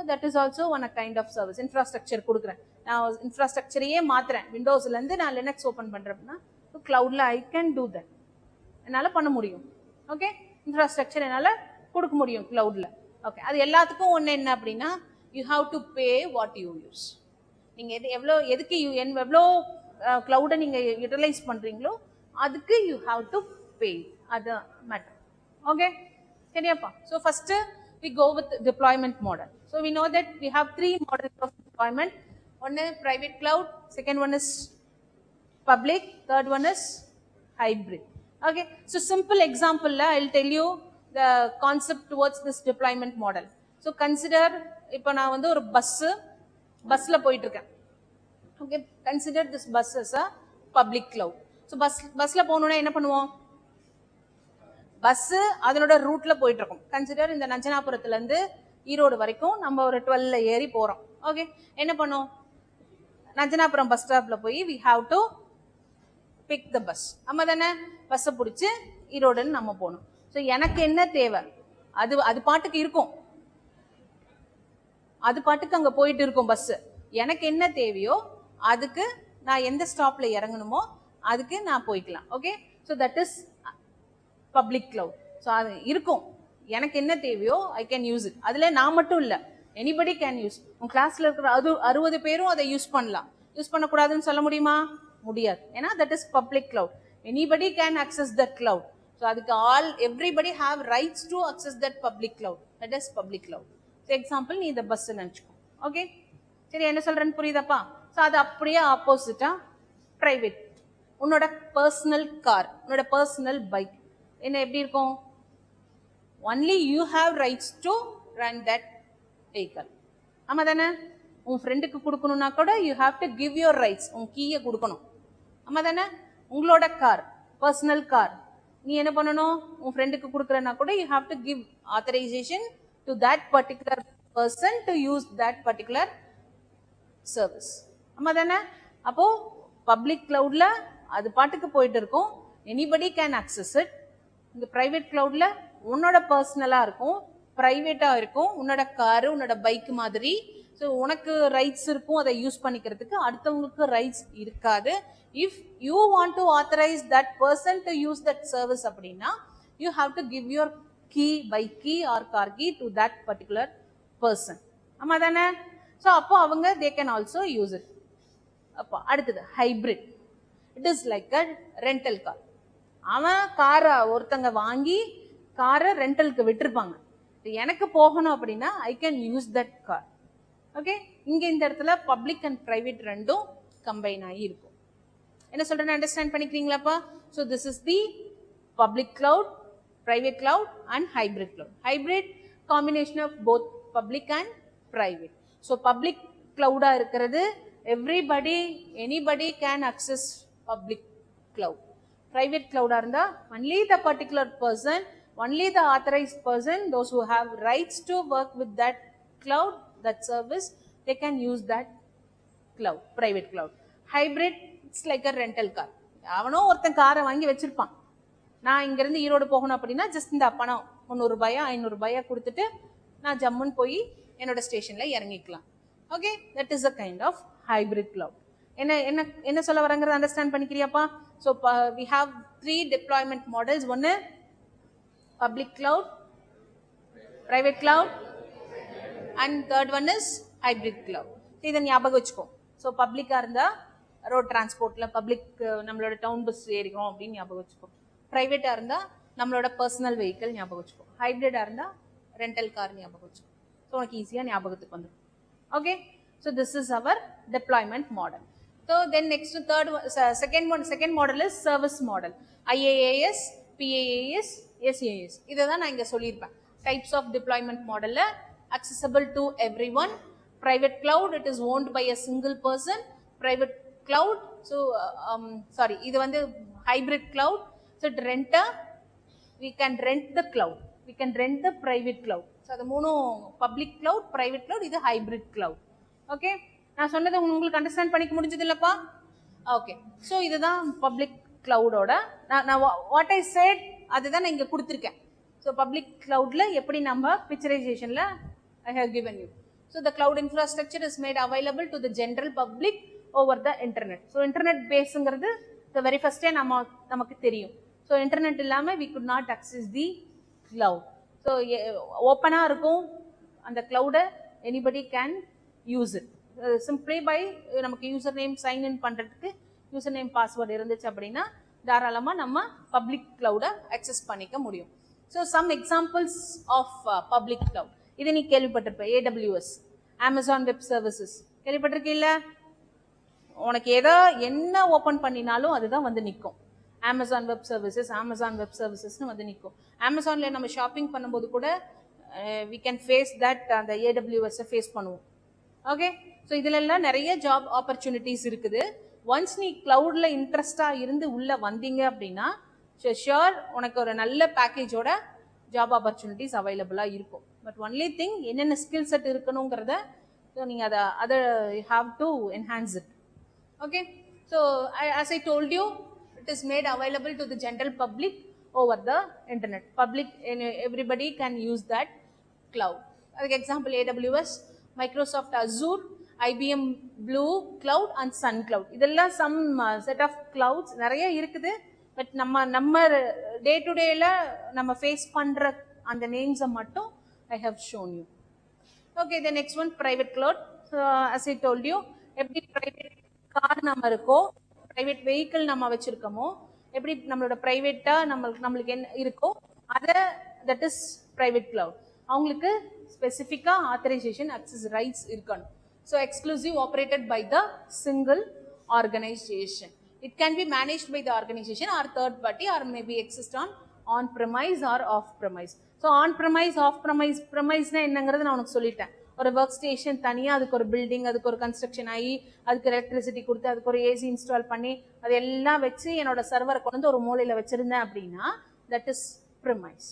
that is also one a kind of service. Infrastructure கொடுக்குறேன், நான் இன்ஃப்ராஸ்ட்ரக்சரையே மாற்றுறேன், விண்டோஸ்லேருந்து நான் லினக்ஸ் ஓப்பன் பண்ணுறேன் அப்படின்னா கிளவுடில் ஐ கேன் டூ தட், என்னால் பண்ண முடியும். ஓகே, இன்ஃப்ராஸ்ட்ரக்சர் என்னால் கொடுக்க முடியும் கிளவுடில். ஓகே, அது எல்லாத்துக்கும் ஒன்று என்ன அப்படின்னா you have to pay what you use. நீங்கள் எதுக்கு எவ்வளோ கிளவுடை நீங்கள் யூட்டிலைஸ் பண்ணுறீங்களோ அதுக்கு யூ ஹாவ் டு பே. அது மேட்டர். ஓகே, சரியாப்பா? So first we go with deployment model. So we know that we have 3 models of deployment. One is private cloud, second one is public, third one is hybrid. Okay, so simple example la I'll tell you the concept towards this deployment model. So consider ipo na vandu or bus la poiட்டு இருக்கேன். Okay, consider this bus as a public cloud. So bus la போணும்னா என்ன பண்ணுவோம்? Bus அதனோட ரூட்ல போயிட்டு இருக்கும். Consider இந்த நஞ்சனாபுரத்துல இருந்து ஈரோடு வரைக்கும் நம்ம ஒரு 12ல ஏறி போறோம். ஓகே, என்ன பண்ணோம்? நஞ்சனாபுரம் பஸ் ஸ்டாப்ல போய் we have to pick the bus. நம்ம தானே பஸ்ஸை பிடிச்சி ஈரோடுன்னு நம்ம போகணும். ஸோ எனக்கு என்ன தேவை? அது பாட்டுக்கு இருக்கும், அது பாட்டுக்கு அங்கே போயிட்டு இருக்கும் பஸ். எனக்கு என்ன தேவையோ அதுக்கு நான் எந்த ஸ்டாப்ல இறங்கணுமோ அதுக்கு நான் போய்க்கலாம். Okay, so that is public cloud. So அது இருக்கும், எனக்கு என்ன தேவையோ ஐ கேன் யூஸ் இட். அதில் நான் மட்டும் இல்லை, எனிபடி கேன் யூஸ். உன் கிளாஸில் இருக்கிற 60 பேரும் அதை யூஸ் பண்ணலாம். யூஸ் பண்ணக்கூடாதுன்னு சொல்ல முடியுமா? முடியாது. ஏன்னா that is public cloud. Anybody can access that cloud. So அதுக்கு everybody have rights to access that public cloud. That is public cloud. So example நீ இந்த பஸ் நினச்சிக்கோ. ஓகே, சரி, என்ன சொல்றேன்னு புரியுதாப்பா? ஸோ அது அப்படியே ஆப்போசிட்டா பிரைவேட், உன்னோட பர்சனல் கார், உன்னோட பர்சனல் பைக் என்ன எப்படி இருக்கும்? Only you have rights to run that vehicle. ஆமா தானே? உன் ஃப்ரெண்டுக்கு கொடுக்கணும்னா கூட you have to give your rights, உன் கீயை கொடுக்கணும். ஆமா தானே? உங்களோட கார், பர்சனல் கார், நீ என்ன பண்ணணும்? உன் ஃப்ரெண்டுக்கு கொடுக்குறனா கூட you have to give authorisation to that particular person to use that particular service. ஆமா தானே? அப்போ பப்ளிக் கிளவுட்ல அது பாட்டுக்கு போயிட்டு இருக்கும், எனிபடி கேன் அக்சஸ் இட். இந்த பிரைவேட் கிளவுட்ல உன்னோட பர்சனலா இருக்கும், பிரைவேட்டா இருக்கும், உன்னோட காரு உன்னோட பைக் மாதிரி. ஸோ உனக்கு ரைட்ஸ் இருக்கும் அதை யூஸ் பண்ணிக்கிறதுக்கு, அடுத்தவங்களுக்கு ரைட்ஸ் இருக்காது. If you want to authorize that person to use that service அப்படின்னா you have to give your key, bike key or car key to that particular person. ஆமா தானே? ஸோ அப்போ அவங்க they can also use it. அப்போ அடுத்தது hybrid. It is like a rental car. அவன் காரை ஒருத்தங்க வாங்கி காரை ரெண்டலுக்கு விட்டுருப்பாங்க. எனக்கு போகணும் அப்படின்னா I can use that car. Okay, இங்க இந்த இடத்துல பப்ளிக் அண்ட் பிரைவேட் ரெண்டும் கம்பைன் ஆகி இருக்கும். என்ன சொல்றேன்னு அண்டர்ஸ்டாண்ட் பண்ணிக்கிறீங்களாப்பா? So this is the public cloud, private cloud and hybrid cloud. Hybrid combination of both public and private. So public கிளவுடா இருக்கிறது everybody, anybody can access public cloud. Private cloud இருந்தா only the particular person, only the authorized person, those who have rights to work with that cloud, that service, they can use that cloud, private cloud. Hybrid, it's like a rental car. அவனோ ஒருத்தன் காரை வாங்கி வச்சிருப்பான். நான் இங்கிருந்து ஈரோடு போகணும் அப்படின்னா just இந்த பணம் 300 ரூபாயா 500 ரூபாயா கொடுத்துட்டு நான் ஜம்முன்னு போய் என்னோட ஸ்டேஷன்ல இறங்கிக்கலாம். Okay, that is a kind of hybrid cloud. என்ன என்ன என்ன சொல்ல வரங்கிறத அண்டர்ஸ்டாண்ட் பண்ணிக்கிறியாப்பா? So we have 3 deployment models. One is public cloud, private cloud, and third one is hybrid cloud. இதை ஞாபகம் வச்சுக்கோ. ஸோ பப்ளிக்காக இருந்தால் ரோட் டிரான்ஸ்போர்ட்டில் பப்ளிக் நம்மளோட டவுன் பஸ் ஏறிக்கிறோம் அப்படின்னு ஞாபகம் வச்சுக்கோ. ப்ரைவேட்டாக இருந்தால் நம்மளோட பர்சனல் வெஹிக்கிள் ஞாபகம் வச்சுக்கோ. ஹைப்ரிடாக இருந்தால் ரெண்டல் கார் ஞாபகம் வச்சுக்கோ. ஸோ உனக்கு ஈஸியாக ஞாபகத்துக்கு வந்துடும். Okay, so this is our deployment model. So then next to second model is service model. IaaS, PaaS, SaaS. இதை தான் நான் இங்கே சொல்லியிருப்பேன். Types of deployment model, accessible to everyone. Private cloud, it is owned by a single person. Private cloud, so இது வந்து hybrid cloud. So we can rent the cloud. We can rent the private cloud. So அது மூணும் public cloud, private cloud, இது hybrid cloud. Okay. நான் சொன்னதை உங்களுக்கு understand பண்ணிக்க முடிஞ்சது இல்லப்பா? ஓகே, ஸோ இதுதான் பப்ளிக் கிளவுடோட நான் வாட் ஐ செட் அதுதான் நான் இங்கே கொடுத்துருக்கேன். ஸோ பப்ளிக் கிளவுட்ல எப்படி நம்ம பிக்சரைசேஷன்ல I have given you. So the cloud infrastructure is made available to the general public over the internet. So internet பேஸுங்கிறது த வெரி ஃபர்ஸ்டே நமக்கு தெரியும். ஸோ இன்டர்நெட் இல்லாமல் we could not access the cloud. So ஓப்பனாக இருக்கும் அந்த கிளவுடை, anybody can use it. Simply by நமக்கு யூசர் நேம் சைன் இன் பண்ணுறதுக்கு யூசர் நேம் பாஸ்வேர்டு இருந்துச்சு அப்படின்னா தாராளமாக நம்ம பப்ளிக் கிளவுடை அக்சஸ் பண்ணிக்க முடியும். So some examples of public cloud. இதை நீ கேள்விப்பட்டிருப்ப. AWS, Amazon Web Services கேள்விப்பட்டிருக்கீல்ல? உனக்கு என்ன ஓப்பன் பண்ணினாலும் அதுதான் வந்து நிற்கும். Amazon Web Services, Amazon Web Servicesனு வந்து நிற்கும். அமேசானில் நம்ம ஷாப்பிங் பண்ணும்போது கூட we can face that அந்த AWS-ஐ ஃபேஸ் பண்ணுவோம். ஓகே, ஸோ இதுலெல்லாம் நிறைய ஜாப் ஆப்பர்ச்சுனிட்டிஸ் இருக்குது. ஒன்ஸ் நீ கிளவுட்ல இன்ட்ரெஸ்டாக இருந்து உள்ள வந்தீங்க அப்படின்னா ஷியோர் உனக்கு ஒரு நல்ல பேக்கேஜோட ஜாப் ஆப்பர்ச்சுனிட்டிஸ் அவைலபிளாக இருக்கும். பட் ஒன்லி திங் என்னென்ன ஸ்கில் செட் இருக்கணுங்கிறத ஸோ நீங்கள் அதை have to enhance it. Okay, so as I told you, it is made available to the general public over the internet. Public, everybody can use that cloud. அதுக்கு example AWS, Microsoft Azure, IBM Blue Cloud and Sun Cloud. இதெல்லாம் some set of clouds நிறைய இருக்குது. But நம்ம day to டேல நம்ம face பண்ற அந்த நேம்ஸை மட்டும் I have shown you. Okay, the next one private cloud. as I told you, எப்படி பிரைவேட் கார் நம்ம இருக்கோ, பிரைவேட் வெஹிக்கிள் நம்ம வச்சிருக்கோமோ, எப்படி நம்மளோட பிரைவேட்டா நம்மளுக்கு என்ன இருக்கோ அதை தட் இஸ் பிரைவேட் கிளவுட். அவங்களுக்கு ஸ்பெசிஃபிக்கா ஆத்தரைசேஷன் அக்சஸ் ரைட்ஸ் இருக்கணும். So exclusive operated by the single organization. It can be managed by the organization or third party or maybe exist on on premise or off premise. So on premise, off premise, premise na என்னங்கிறது நான் உனக்கு சொல்லிட்டேன். ஒரு work station தனியா அதுக்கு ஒரு building, அதுக்கு ஒரு கன்ஸ்ட்ரக்ஷன் ஆகி, அதுக்கு எலக்ட்ரிசிட்டி கொடுத்து, அதுக்கு ஒரு ஏசி இன்ஸ்டால் பண்ணி, அது எல்லாம் வச்சு என்னோட சர்வரை கொண்டு வந்து ஒரு மூலையில வச்சிருந்தேன் அப்படின்னா that is premise.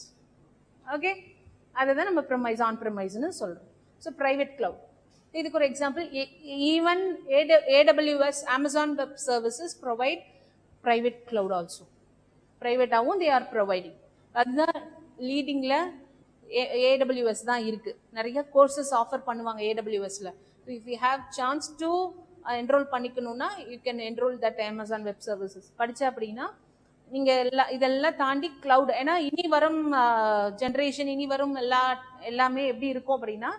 ஓகே, அதுதான் நம்ம premise, on premise-னு சொல்றோம். So private cloud, இதுக்கு ஒரு example, even AWS, Amazon Web Services provide private cloud also. Private ஆவும் they are providing. அதுதான் லீடிங்ல AWS தான் இருக்கு. நிறைய கோர்சஸ் ஆஃபர் பண்ணுவாங்க AWSல. If you have chance to enroll பண்ணிக்கணும்னா you can enroll that Amazon Web Services. படிச்ச அப்படின்னா நீங்க இதெல்லாம் தாண்டி கிளவுட், ஏன்னா இனி வரும் ஜெனரேஷன், இனி வரும் எல்லாமே எப்படி இருக்கும் அப்படின்னா,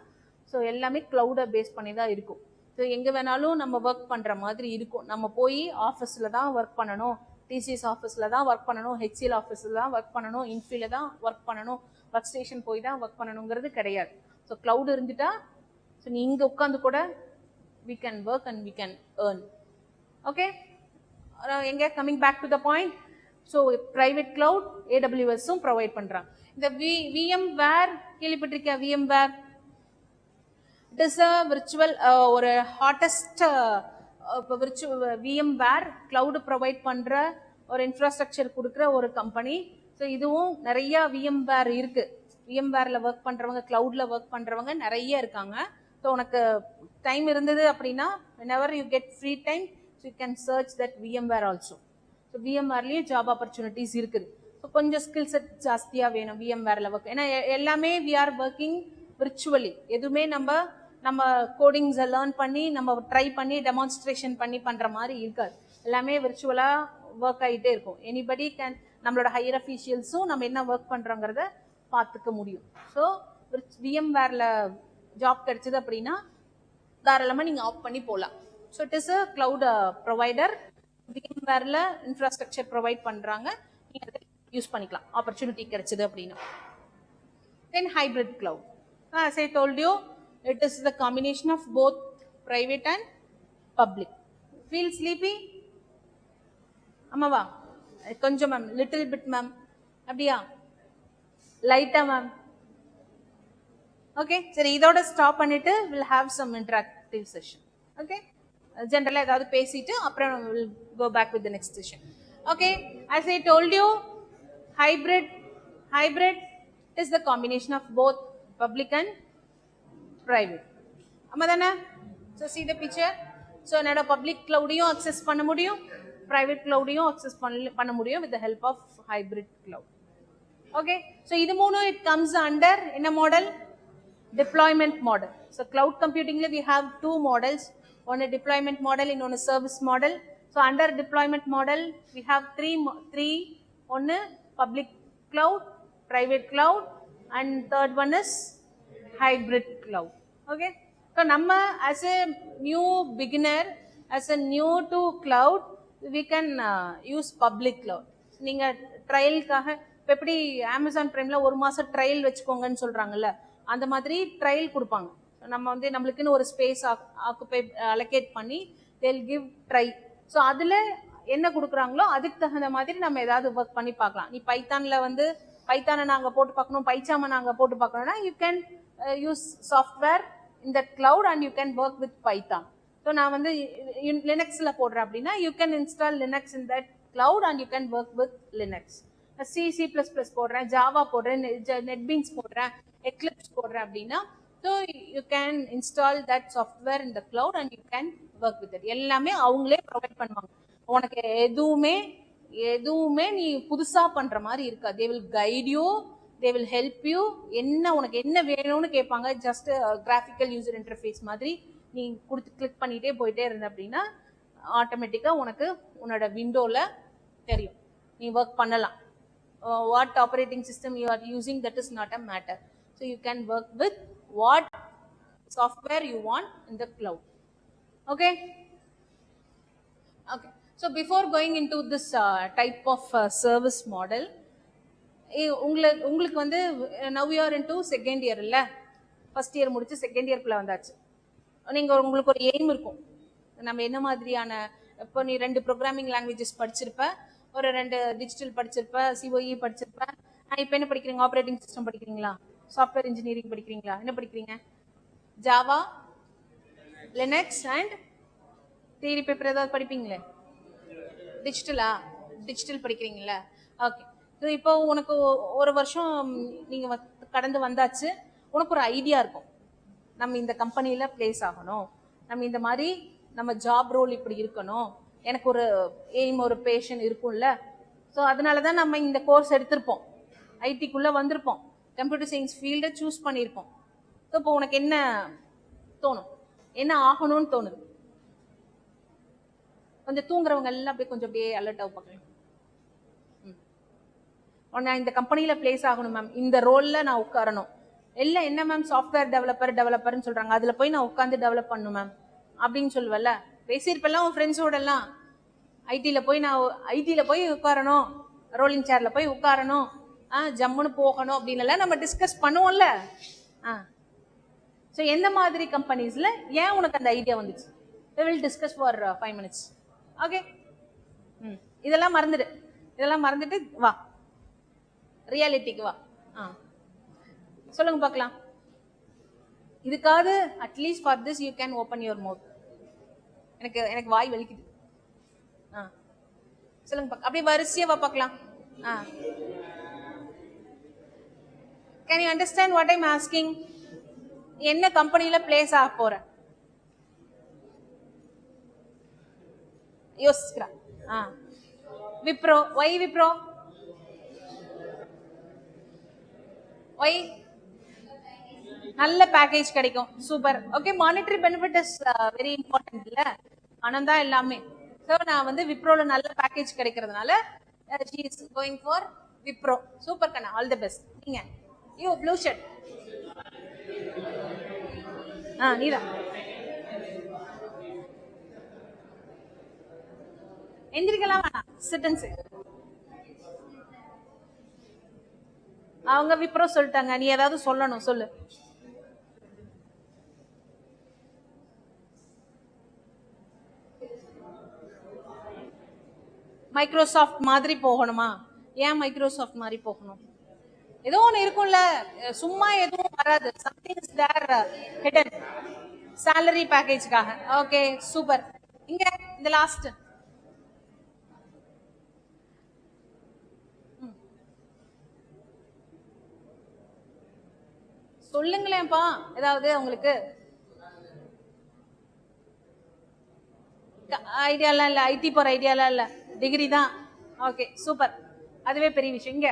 ஸோ எல்லாமே கிளவுடை பேஸ் பண்ணி தான் இருக்கும். ஸோ எங்கே வேணாலும் நம்ம ஒர்க் பண்ணுற மாதிரி இருக்கும். நம்ம போய் ஆஃபீஸில் தான் ஒர்க் பண்ணணும், டிசிஎஸ் ஆஃபீஸில் தான் ஒர்க் பண்ணணும், HCL ஆஃபீஸில் தான் ஒர்க் பண்ணணும், இன்ஃபீல தான் ஒர்க் பண்ணணும், ஒர்க் ஸ்டேஷன் போய் தான் ஒர்க் பண்ணணுங்கிறது கிடையாது. ஸோ கிளவுட் இருந்துட்டா ஸோ நீ இங்கே உட்காந்து கூட we can work and we can earn. Okay, எங்க coming back to the point. So private cloud AWS-உம் ப்ரொவைட் பண்றாங்க. இந்த VMware கேள்விப்பட்டிருக்கியா? VMware it is a virtual ஒரு ஹாட்டஸ்ட் VMware கிளவுட் ப்ரொவைட் பண்ற ஒரு இன்ஃப்ராஸ்ட்ரக்சர் கொடுக்குற ஒரு கம்பெனி. ஸோ இதுவும் நிறைய VMware இருக்கு. VMwareல ஒர்க் பண்றவங்க, கிளவுட்ல ஒர்க் பண்றவங்க நிறைய இருக்காங்க. ஸோ உனக்கு டைம் இருந்தது அப்படின்னா whenever you get free time, so you can search that VMware also. So VMwareலயும் ஜாப் ஆப்பர்ச்சுனிட்டிஸ் இருக்குது. ஸோ கொஞ்சம் ஸ்கில் செட் ஜாஸ்தியா வேணும் VMwareல ஒர்க். ஏன்னா எல்லாமே we are working virtually. எதுவுமே நம்ம கோடிங்ஸை லேர்ன் பண்ணி நம்ம ட்ரை பண்ணி டெமான்ஸ்ட்ரேஷன் பண்ணி பண்ற மாதிரி இருக்காது. எல்லாமே விர்ச்சுவலா ஒர்க் ஆகிட்டே இருக்கும். எனிபடி கேன், நம்மளோட ஹையர் அஃபீஷியல்ஸும் நம்ம என்ன ஒர்க் பண்றோங்கிறத பார்த்துக்க முடியும். ஸோ VMwareல ஜாப் கிடைச்சது அப்படின்னா தாராளமா நீங்க ஆஃப் பண்ணி போகலாம். So it is a cloud provider. VMwareல இன்ஃப்ராஸ்ட்ரக்சர் ப்ரொவைட் பண்றாங்க, நீங்க அதை யூஸ் பண்ணிக்கலாம் ஆப்பர்ச்சுனிட்டி கிடைச்சது அப்படின்னா. Then hybrid cloud, as I told you, it is the combination of both private and public. Feel sleepy? அம்மாவா கொஞ்சம் மேம், லிட்டில் பிட் மேம், அப்படியா லைட்டா மேம்? ஓகே, சரி, இதோட ஸ்டாப் பண்ணிட்டு we'll have some interactive session. Okay, ஜெனரலா ஏதாவது பேசிட்டு அப்புறம் we'll go back with the next session. Okay, as I told you, hybrid is the combination of both public and private. அம்மாதானே? So see the picture. So என்னோட public கிளவுடையும் access பண்ண முடியும், private கிளவுடையும் access பண்ண முடியும் with the help of hybrid cloud. Okay, so இது மூணு it comes under என்ன model? Deployment model. So cloud computing we have two models, one a deployment model and one a service model. So under deployment model we have three one public cloud, private cloud, and third one is hybrid cloud. Okay, so நம்ம as a new beginner, as a new to cloud, we can use public cloud. நீங்க ட்ரையலுக்காக இப்போ எப்படி Amazon பிரைம்ல ஒரு மாசம் trial வச்சுக்கோங்கன்னு சொல்றாங்கல்ல, அந்த மாதிரி trial கொடுப்பாங்க. நம்ம வந்து நம்மளுக்குன்னு ஒரு ஸ்பேஸ் ஆக்குபை அலோகேட் பண்ணி they'll give try. ஸோ அதுல என்ன கொடுக்குறாங்களோ அதுக்கு தகுந்த மாதிரி நம்ம ஏதாவது ஒர்க் பண்ணி பார்க்கலாம். நீ பைத்தான்ல வந்து பைத்தானை நாங்க போட்டு பார்க்கணும், பைச்சாம நாங்க போட்டு பார்க்கணும்னா you can use software in that cloud and you can work with Python. So நான் வந்து லினக்ஸ்ல போடுறேன் அப்படின்னா you can install Linux in that cloud and you can work with Linux. C++ போடுறேன், ஜாவா போடுறேன், நெட்பீன்ஸ் போடுறேன், எக்லிப்ஸ் போடுறேன் அப்படின்னா so you can install that software in the cloud and you can work with it. எல்லாமே அவங்களே provide பண்ணுவாங்க. உனக்கு எதுவுமே நீ புதுசா பண்ற மாதிரி இருக்கா. they will guide you, they will help you. என்ன உனக்கு என்ன வேணும்னு கேட்பாங்க. ஜஸ்ட் கிராஃபிக்கல் யூசர் இன்டர்ஃபேஸ் மாதிரி நீ கொடுத்து கிளிக் பண்ணிட்டே போயிட்டே இருந்த அப்படின்னா ஆட்டோமேட்டிக்கா உனக்கு உன்னோட விண்டோல தெரியும், நீ ஒர்க் பண்ணலாம். what operating system you are using, that is not a matter. So you can work with what software you want in the cloud. Okay, so before going into this type of service model, உங்களுக்கு வந்து now you are into second year இல்ல, first year முடிச்சு second year குள்ள வந்தாச்சு. நீங்க உங்களுக்கு ஒரு aim இருக்கும், நம்ம என்ன மாதிரியான, இப்போ நீ 2 ப்ரோக்ராமிங் லாங்குவேஜஸ் படிச்சிருப்ப, ஒரு 2 டிஜிட்டல் படிச்சிருப்ப, சிஓஇ படிச்சிருப்ப. இப்போ என்ன படிக்கிறீங்க? ஆப்ரேட்டிங் சிஸ்டம் படிக்கிறீங்களா? சாஃப்ட்வேர் இன்ஜினியரிங் படிக்கிறீங்களா? என்ன படிக்கிறீங்க? Java, Linux and theory paper ஏதாவது படிப்பீங்களே? டிஜிட்டலா? டிஜிட்டல் படிக்கிறீங்களா? ஓகே. ஸோ இப்போ உனக்கு ஒரு வருஷம் நீங்க கடந்து வந்தாச்சு. உனக்கு ஒரு ஐடியா இருக்கும், நம்ம இந்த கம்பெனியில பிளேஸ் ஆகணும், நம்ம இந்த மாதிரி நம்ம ஜாப் ரோல் இப்படி இருக்கணும், எனக்கு ஒரு எய்ம் ஒரு பேஷன் இருக்கும்ல. ஸோ அதனால தான் நம்ம இந்த கோர்ஸ் எடுத்திருப்போம், ஐடிக்குள்ள வந்திருப்போம், கம்ப்யூட்டர் சயின்ஸ் ஃபீல்டை சூஸ் பண்ணியிருப்போம். ஸோ இப்போ உனக்கு என்ன தோணும், என்ன ஆகணும்னு தோணுது? கொஞ்சம் தூங்குறவங்க எல்லாம் அப்படியே கொஞ்சம் அப்படியே அலர்ட் ஆக பார்க்கலாம். நான் இந்த கம்பெனியில பிளேஸ் ஆகணும் மேம், இந்த ரோல்ல நான் உட்காரணும். எல்லாம் என்ன மேம் சாஃப்ட்வேர் டெவலப்பர்னு சொல்றாங்க, அதுல போய் நான் உட்காந்து டெவலப் பண்ணும் மேம் அப்படின்னு சொல்லுவல்ல. பேசியிருப்பெல்லாம் உன் ஃப்ரெண்ட்ஸோட எல்லாம் ஐடியில போய் உட்காரணும், ரோலிங் சேர்ல போய் உட்காரணும், ஜம்முன்னு போகணும் அப்படின்னு எல்லாம் நம்ம டிஸ்கஸ் பண்ணுவோம்ல. ஸோ எந்த மாதிரி கம்பெனிஸ்ல ஏன் உனக்கு அந்த ஐடியா வந்துச்சு? we will discuss for 5 minutes. Okay. இதெல்லாம் மறந்துட்டு வா, ரியாலிட்டிக்கு வா. சொல்லுங்க பார்க்கலாம். இதுக்காவது at least for this you can open your mouth. எனக்கு வாய் வலிக்குது. சொல்லுங்க அப்படியே வரிசையா வா பார்க்கலாம். Can you understand what I'm asking? என்ன கம்பெனியில பிளேஸ் ஆக போற யோசிக்கிறா. விப்ரோ. வை விப்ரோ? வை நல்ல பேக்கேஜ் கிடைக்கும். Super. Okay. Monetary benefit is very important இல்ல, பணம் தான் எல்லாமே. ஸோ நான் விப்ரோல நல்ல பேக்கேஜ் கிடைக்கிறதுனால she is going for Wipro. Super கண்ணா, ஆல் தி பெஸ்ட். நீங்க யூ ப்ளூ ஷர்ட். நீதா எந்திரிக்கலாம் வேணாம், சிட் அண்ட் சிட். அவங்க விப்ரோ சொல்லிட்டாங்க, நீ ஏதாவது சொல்லணும், சொல்லு. மைக்ரோசாஃப்ட் மாதிரி போகணுமா? ஏன் மைக்ரோசாஃப்ட் மாதிரி போகணும்? ஏதோ ஒன்று இருக்கும்ல, சும்மா எதுவும் வராது. Something is there hidden. salary பேக்கேஜ்காக. Okay super. இங்க இந்த லாஸ்ட் சொல்லுங்களேன்ப்பா, ஏதாவது உங்களுக்கு ஐடியாலாம் இல்ல, ஐடி போற ஐடியாலாம் இல்ல, டிகிரி தான். ஓகே சூப்பர், அதுவே பெரிய விஷயம். இங்க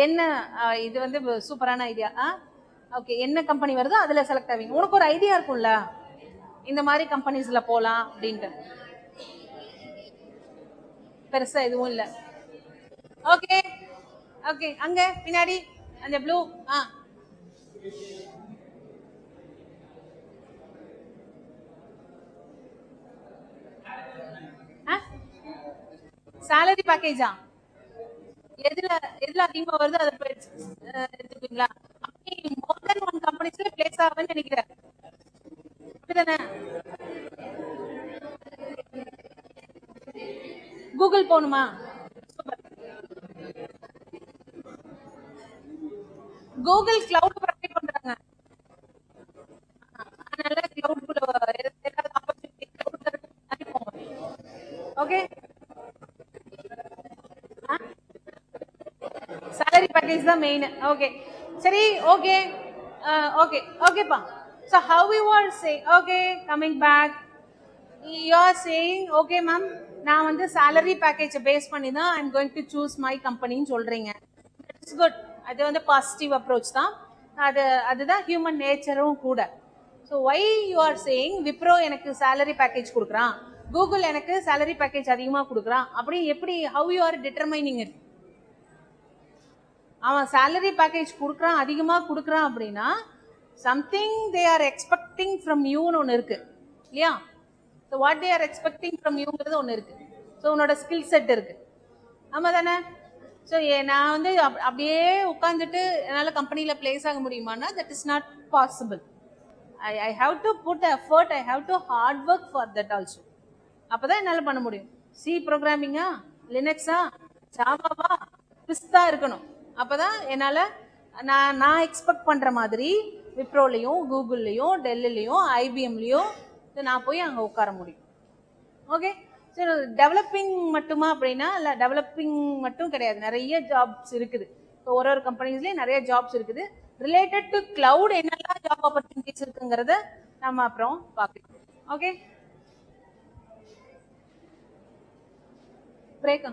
என்ன இது சூப்பரான ஐடியா. ஓகே, என்ன கம்பெனி வருதோ அதுல செலக்ட் ஆவீங்க. உனக்கு ஒரு ஐடியா இருக்கும்ல, இந்த மாதிரி கம்பெனிஸ்ல போலாம் அப்படின்ட்டு. பெருசா எதுவும் இல்ல. ஓகே ஓகே, அங்க பின்னாடி அந்த ப்ளூ. salary பேக்கேஜா? எதுல அதிகமா வருது அதை எடுத்துப்பீங்களா? அப்படி மோர் தென் ஒன் கம்பெனிஸ்ல பிளேஸ் ஆகும்னு நினைக்கிறேன், அப்படிதானே? கூகுள் போகணுமா? கூகுள் கிளவுட் ப்ரொவைட் பண்றாங்க, அதனால கிளவுட்குள்ள ஏதாவது ஆப்பர்ச்சுனிட்டி கிளவுட் போங்க. ஓகே, salary package தான் மெயின். ஓகே சரி, ஓகே ஓகே ஓகேப்பா. So how you are saying, okay, coming back, you are saying, okay ma'am, நான் salary package பேஸ் பண்ணி தான் I'm going to choose my company ன்னு சொல்றீங்க. It's good. அது positive approach தான். அதுதான் ஹியூமன் நேச்சரும் கூட. So why you are saying Wipro எனக்கு salary package கொடுக்குறான், கூகுள் எனக்கு salary package அதிகமா கொடுக்குறான், அப்படி எப்படி, how you are determining it? அவன் salary package கொடுக்குறான், அதிகமா கொடுக்குறான் அப்படின்னா something they are expecting from you ன்னு ஒன்று இருக்கு இல்லையா? So what they are expecting from youங்கிறது ஒன்று இருக்கு. ஸோ உன்னோட ஸ்கில் செட் இருக்கு, ஆமா தானே? ஸோ நான் அப்படியே உட்காந்துட்டு என்னால் கம்பெனியில் பிளேஸ் ஆக முடியுமான்னா that is not possible. I have to put effort, I have to hard work for that also. அப்பதான் என்னால பண்ண முடியும். சி ப்ரோக்ராமிங்கா, லினக்ஸா, ஜாவாவா, பிஸ்தா இருக்கணும். அப்பதான் என்னால நான் எக்ஸ்பெக்ட் பண்ற மாதிரி விப்ரோலையும் கூகுள்லையும் டெல்லிலையும் ஐபிஎம்லையும் நான் போய் அங்க உட்கார முடியும். ஓகே, சரி. டெவலப்பிங் மட்டுமா அப்படின்னா இல்ல, டெவலப்பிங் மட்டும் கிடையாது, நிறைய ஜாப்ஸ் இருக்குது. இப்போ ஒரு கம்பெனிஸ்லயும் நிறைய ஜாப்ஸ் இருக்குது. ரிலேட்டட் டு கிளவுட் என்னெல்லாம் ஜாப் ஆப்பர்ச்சுனிட்டிஸ் இருக்குங்கிறத நம்ம அப்புறம் பார்க்கலாம். ஓகே, பிரேக்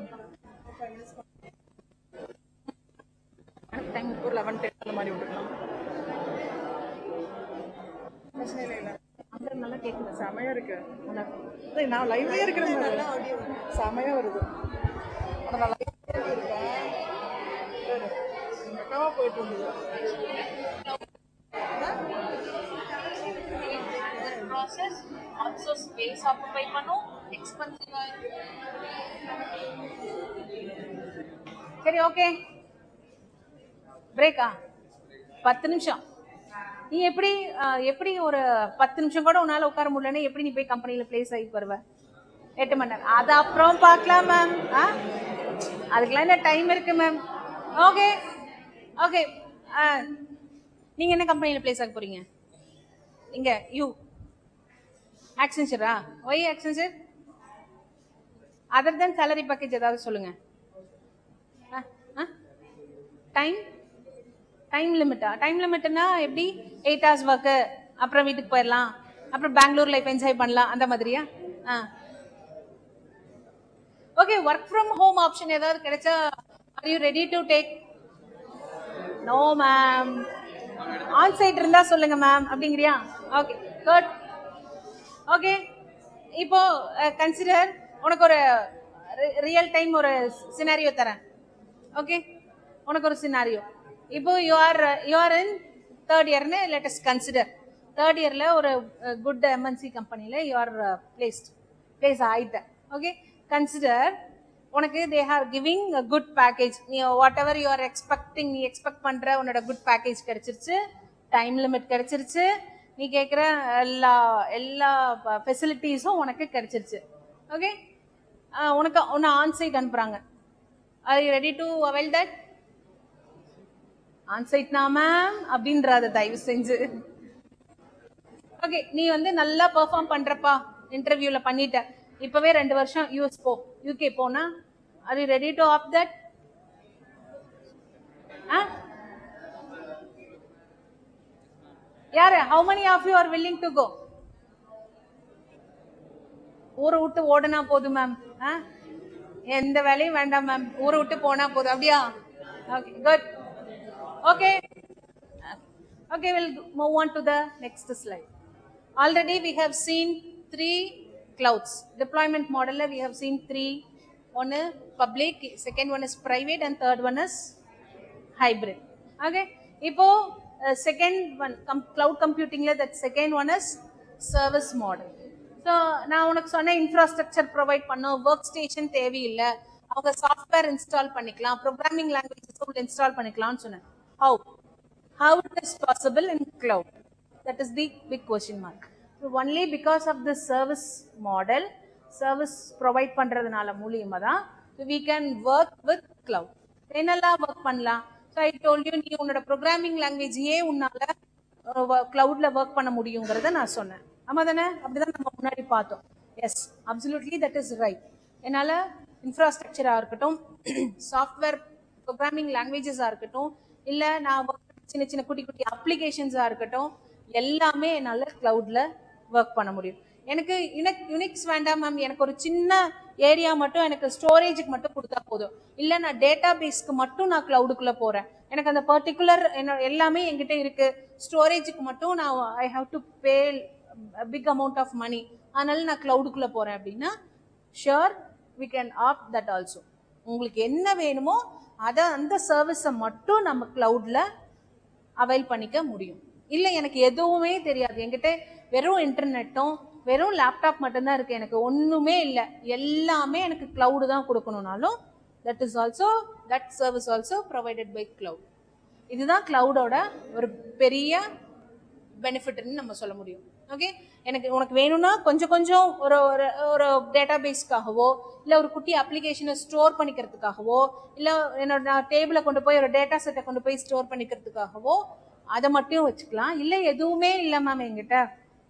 டைம் ஒரு 11 அந்த மாதிரி விட்டுக்கலாம். பிரச்சனை இல்லை. அந்த நல்லா கேட்குது. செமையா இருக்கு. நான் லைவ்லயே இருக்கிறேன், செமையா வருது. ஆனால் நான் லைவ்லயே இருக்கேன், பக்கமா போயிட்டு இருந்தது. process also space occupy பண்ணும், expensive ஆ இருக்கு. சரி, ஓகே, பிரேக்கா 10 நிமிஷம். நீ எப்படி ஒரு 10 நிமிஷம் கூட உன்னால உட்கார முடியலன்னா எப்படி நீ போய் கம்பெனில பிளேஸ் ஆகி வருவ? 8 மணி நேரம். அது அப்புறம் பார்க்கலாம் மேம். அதுக்கெல்லாம் என்ன டைம் இருக்கு மேம். ஓகே ஓகே, நீங்க என்ன கம்பெனில பிளேஸ் ஆக போறீங்க? இங்க யூ ஆக்சென்சரா? Why Accenture? Other then salary package ஏதாவது சொல்லுங்க. டைம் லிமிட்டா? டைம் லிமிட்னா எப்படி? 8 hours ஒர்க்கு, அப்புறம் வீட்டுக்கு போயிடலாம், அப்புறம் பெங்களூர் லைஃப் என்ஜாய் பண்ணலாம், அந்த மாதிரியா? Okay, work from home option ஏதாவது கிடைச்சா are you ready to take? No ma'am. On site இருந்தா சொல்லுங்க மேம் அப்படிங்கிறியா? Okay, good. ஓகே, இப்போ கன்சிடர், உனக்கு ஒரு ரியல் டைம் ஒரு சினாரியோ தரேன். ஓகே, உனக்கு ஒரு சினாரியோ. இப்போ you are in 3rd year, let us consider 3rd yearல ஒரு குட் எம்என்சி கம்பெனில யூ ஆர் பிளேஸ் ஆயிட்ட. ஓகே, கன்சிடர் உனக்கு they are giving a good package. நீ what ever you are expecting, நீ எக்ஸ்பெக்ட் பண்ற உன்னோட குட் பேக்கேஜ் கிடைச்சிருச்சு, டைம் லிமிட் கிடைச்சிருச்சு, நீ கேட்குற எல்லா ஃபெசிலிட்டிஸும் உனக்கு கிடைச்சிருச்சு. ஓகே, உன்னை ஆன்சைட் அனுப்புறாங்க. Are you ready to avail that? ஆன்சைட்னா மேம் அப்படின்றாத தயவு செஞ்சு. ஓகே, நீ நல்லா பெர்ஃபார்ம் பண்றப்பா, இன்டர்வியூல பண்ணிட்ட, இப்பவே 2 வருஷம் யூஎஸ் யூகே போனா, are you ready to opt that? யாரு? how many of you are willing to go? ஊரை விட்டு ஓடுனா போதும் மேம், எந்த வேலையும் வேண்டாம் மேம், ஊரை விட்டு போனா போதும், அப்படியா? Okay, good. Okay, we'll move on to the next slide. Already we have seen 3 clouds. Deployment model we have seen 3. One is public, second one is private, and third one is hybrid. Okay, ipo second one cloud computing la, that second one is service model. So நான் உனக்கு சொன்ன infrastructure provide பண்ணோம், work station தேவையில்லை, அவங்க software install பண்ணிக்கலாம், programming languages install பண்ணிக்கலாம்னு சொன்னேன். How it is possible in cloud? That is the big question mark. So only because of the service model, service provide பண்றதுனால மூலியமா தான் we can work with cloud. என்னெல்லாம் work பண்ணலாம்? So I told you, நீ உன்னோட programming language உன்னால கிளவுட்ல work பண்ண முடியுங்கிறத நான் சொன்னேன். ஆமா தானே? அப்படிதான் நம்ம முன்னாடி பார்த்தோம். Yes, absolutely that is right. என்னால இன்ஃப்ராஸ்ட்ரக்சரா இருக்கட்டும், சாஃப்ட்வேர் ப்ரோக்ராமிங் லாங்குவேஜஸா இருக்கட்டும், இல்ல நான் சின்ன சின்ன குட்டி குட்டி அப்ளிகேஷன்ஸா இருக்கட்டும், எல்லாமே என்னால கிளவுட்ல ஒர்க் பண்ண முடியும். எனக்கு யுனிக்ஸ் வேண்டாம் மேம், எனக்கு ஒரு சின்ன ஏரியா மட்டும், எனக்கு ஸ்டோரேஜுக்கு மட்டும் கொடுத்தா போதும், இல்ல நான் டேட்டா பேஸ்க்கு மட்டும் நான் கிளவுடுக்குள்ள போறேன், எனக்கு அந்த பர்டிகுலர் எல்லாமே என்கிட்ட இருக்கு, ஸ்டோரேஜுக்கு மட்டும் நான் I have to pay big amount of money, அதனால நான் கிளவுடுக்குள்ள போறேன் அப்படின்னா, sure we can opt that also. உங்களுக்கு என்ன வேணுமோ அதை அந்த சர்வீஸை மட்டும் நம்ம கிளவுட்ல அவைல் பண்ணிக்க முடியும். இல்லை எனக்கு எதுவுமே தெரியாது, என்கிட்ட வெறும் இன்டர்நெட்டும் வெறும் லேப்டாப் மட்டும்தான் இருக்கு, எனக்கு ஒண்ணுமே இல்லை, எல்லாமே எனக்கு கிளவுடு தான் கொடுக்கணும்னாலும் that is also, that service also provided by cloud. இதுதான் கிளவுடோட ஒரு பெரிய பெனிஃபிட்னு நம்ம சொல்ல முடியும். ஓகே, எனக்கு உனக்கு வேணும்னா கொஞ்சம் கொஞ்சம் ஒரு ஒரு ஒரு டேட்டா பேஸ்க்காகவோ இல்லை ஒரு குட்டி அப்ளிகேஷனை ஸ்டோர் பண்ணிக்கிறதுக்காகவோ இல்லை என்னோட நான் டேபிளை கொண்டு போய் ஒரு டேட்டா செட்டை கொண்டு போய் ஸ்டோர் பண்ணிக்கிறதுக்காகவோ அதை மட்டும் வச்சுக்கலாம். இல்லை எதுவுமே இல்லை மேம் என்கிட்ட,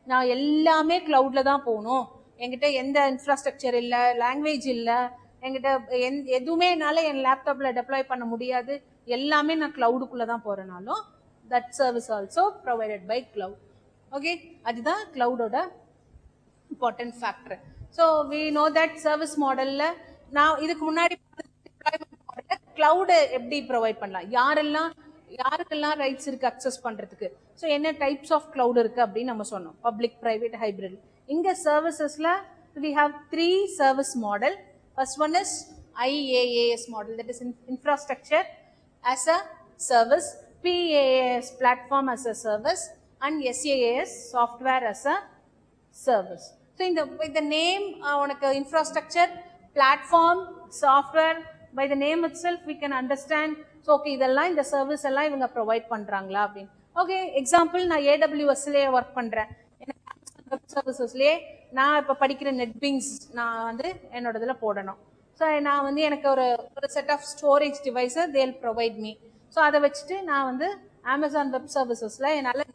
நான் எல்லாமே கிளவுட்ல தான் போகணும், என்கிட்ட எந்த இன்ஃப்ராஸ்ட்ரக்சர் இல்லை, லாங்குவேஜ் இல்லை, என்கிட்ட எதுவுமே என்னால் என் லேப்டாப்பில் டெப்ளாய் பண்ண முடியாது, எல்லாமே நான் கிளவுடுக்குள்ளே தான் போகிறனாலும் that service also provided by cloud. Okay, அதுதான் cloud-ஓட important factor. So we know that service model-ல நான் இதுக்கு முன்னாடி deployment model-ல cloud எப்படி ப்ரொவைட் பண்ணலாம், யாருக்கெல்லாம் ரைட்ஸ் இருக்கு அக்சஸ் பண்றதுக்கு, ஸோ என்ன டைப்ஸ் ஆஃப் கிளவுட் இருக்கு அப்படின்னு நம்ம சொன்னோம், பப்ளிக், பிரைவேட், ஹைபிரிட். இங்க சர்வீசஸ்ல we have 3 service model. First one is IaaS model, that is infrastructure as a service, PaaS platform as a service, and SaaS software as a service. So in the name உனக்கு infrastructure, platform, software, by the name itself we can understand. So okay, இதெல்லாம் இந்த service எல்லாம் இவங்க provide பண்றாங்களா அப்படின்னு. Okay, example நான் AWSலயே work பண்றேன், web சர்வீசஸ்லயே நான் இப்போ படிக்கிற நெட்பிங்ஸ் நான் வந்து என்னோட இதில் போடணும். ஸோ நான் வந்து எனக்கு ஒரு செட் ஆஃப் ஸ்டோரேஜ் டிவைஸை தேல் ப்ரொவைட் மீ. ஸோ அதை வச்சுட்டு நான் வந்து அமேசான் வெப் சர்வீசஸில் என்னால்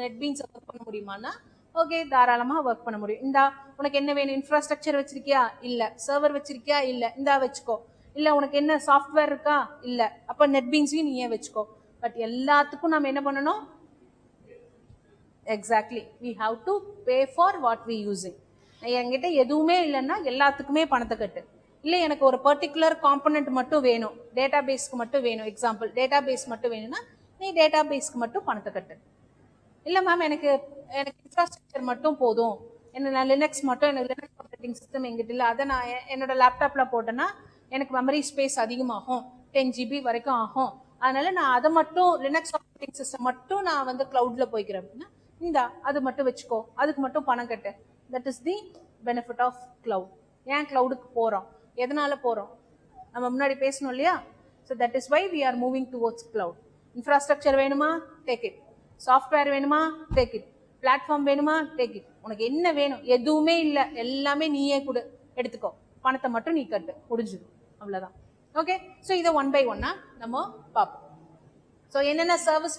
நெட்பீன்ஸை ஒர்க் பண்ண முடியுமான்னா ஓகே, தாராளமாக ஒர்க் பண்ண முடியும். இந்தா உனக்கு என்ன வேணும், இன்ஃப்ராஸ்ட்ரக்சர் வச்சிருக்கியா, இல்லை சர்வர் வச்சிருக்கியா, இல்லை இந்தா வச்சுக்கோ, இல்லை உனக்கு என்ன சாஃப்ட்வேர் இருக்கா, இல்லை அப்போ நெட்பீன்ஸையும் நீயே வச்சுக்கோ. பட் எல்லாத்துக்கும் நம்ம என்ன பண்ணணும், exactly we have to pay for what we using. என்கிட்ட எதுவுமே இல்லைன்னா எல்லாத்துக்குமே பணத்தை கட்டு. இல்லை எனக்கு ஒரு பர்டிகுலர் காம்பனண்ட் மட்டும் வேணும், டேட்டா பேஸ்க்கு மட்டும் வேணும், எக்ஸாம்பிள் டேட்டா பேஸ் மட்டும் வேணும்னா நீ டேட்டா பேஸ்க்கு மட்டும் பணத்தை கட்டு. இல்லை மேம் எனக்கு இன்ஃப்ராஸ்ட்ரக்சர் மட்டும் போதும், நான் லினக்ஸ் மட்டும், எனக்கு லினக்ஸ் ஆப்ரேட்டிங் சிஸ்டம் எங்கிட்ட இல்லை, அதை நான் என்னோட லேப்டாப்பில் போட்டேன்னா எனக்கு மெமரி ஸ்பேஸ் அதிகமாகும், 10 GB வரைக்கும் ஆகும், அதனால நான் அதை மட்டும் லினக்ஸ் ஆப்ரேட்டிங் சிஸ்டம் மட்டும் நான் வந்து கிளவுட்ல போய்க்கிறேன் அப்படின்னா இந்தா அது மட்டும் வச்சுக்கோ, அதுக்கு மட்டும் பணம் கட்டு. That is the benefit of cloud. ஏன் கிளவுடுக்கு போகிறோம், எதனால போகிறோம், நம்ம முன்னாடி பேசணும் இல்லையா. So that is why we are moving towards cloud. Infrastructure வேணுமா, டேக் இட். சாஃப்ட்வேர் வேணுமா, டேக் இட். பிளாட்ஃபார்ம் வேணுமா, டேக் இட். உனக்கு என்ன வேணும், எதுவுமே இல்லை, எல்லாமே நீயே கொடு, எடுத்துக்கோ, பணத்தை மட்டும் நீ கட்டு, முடிஞ்சிடும், அவ்வளோதான். ஓகே, ஸோ இதை 1 by 1 நம்ம பார்ப்போம். ஸோ என்னென்ன சர்வீஸ்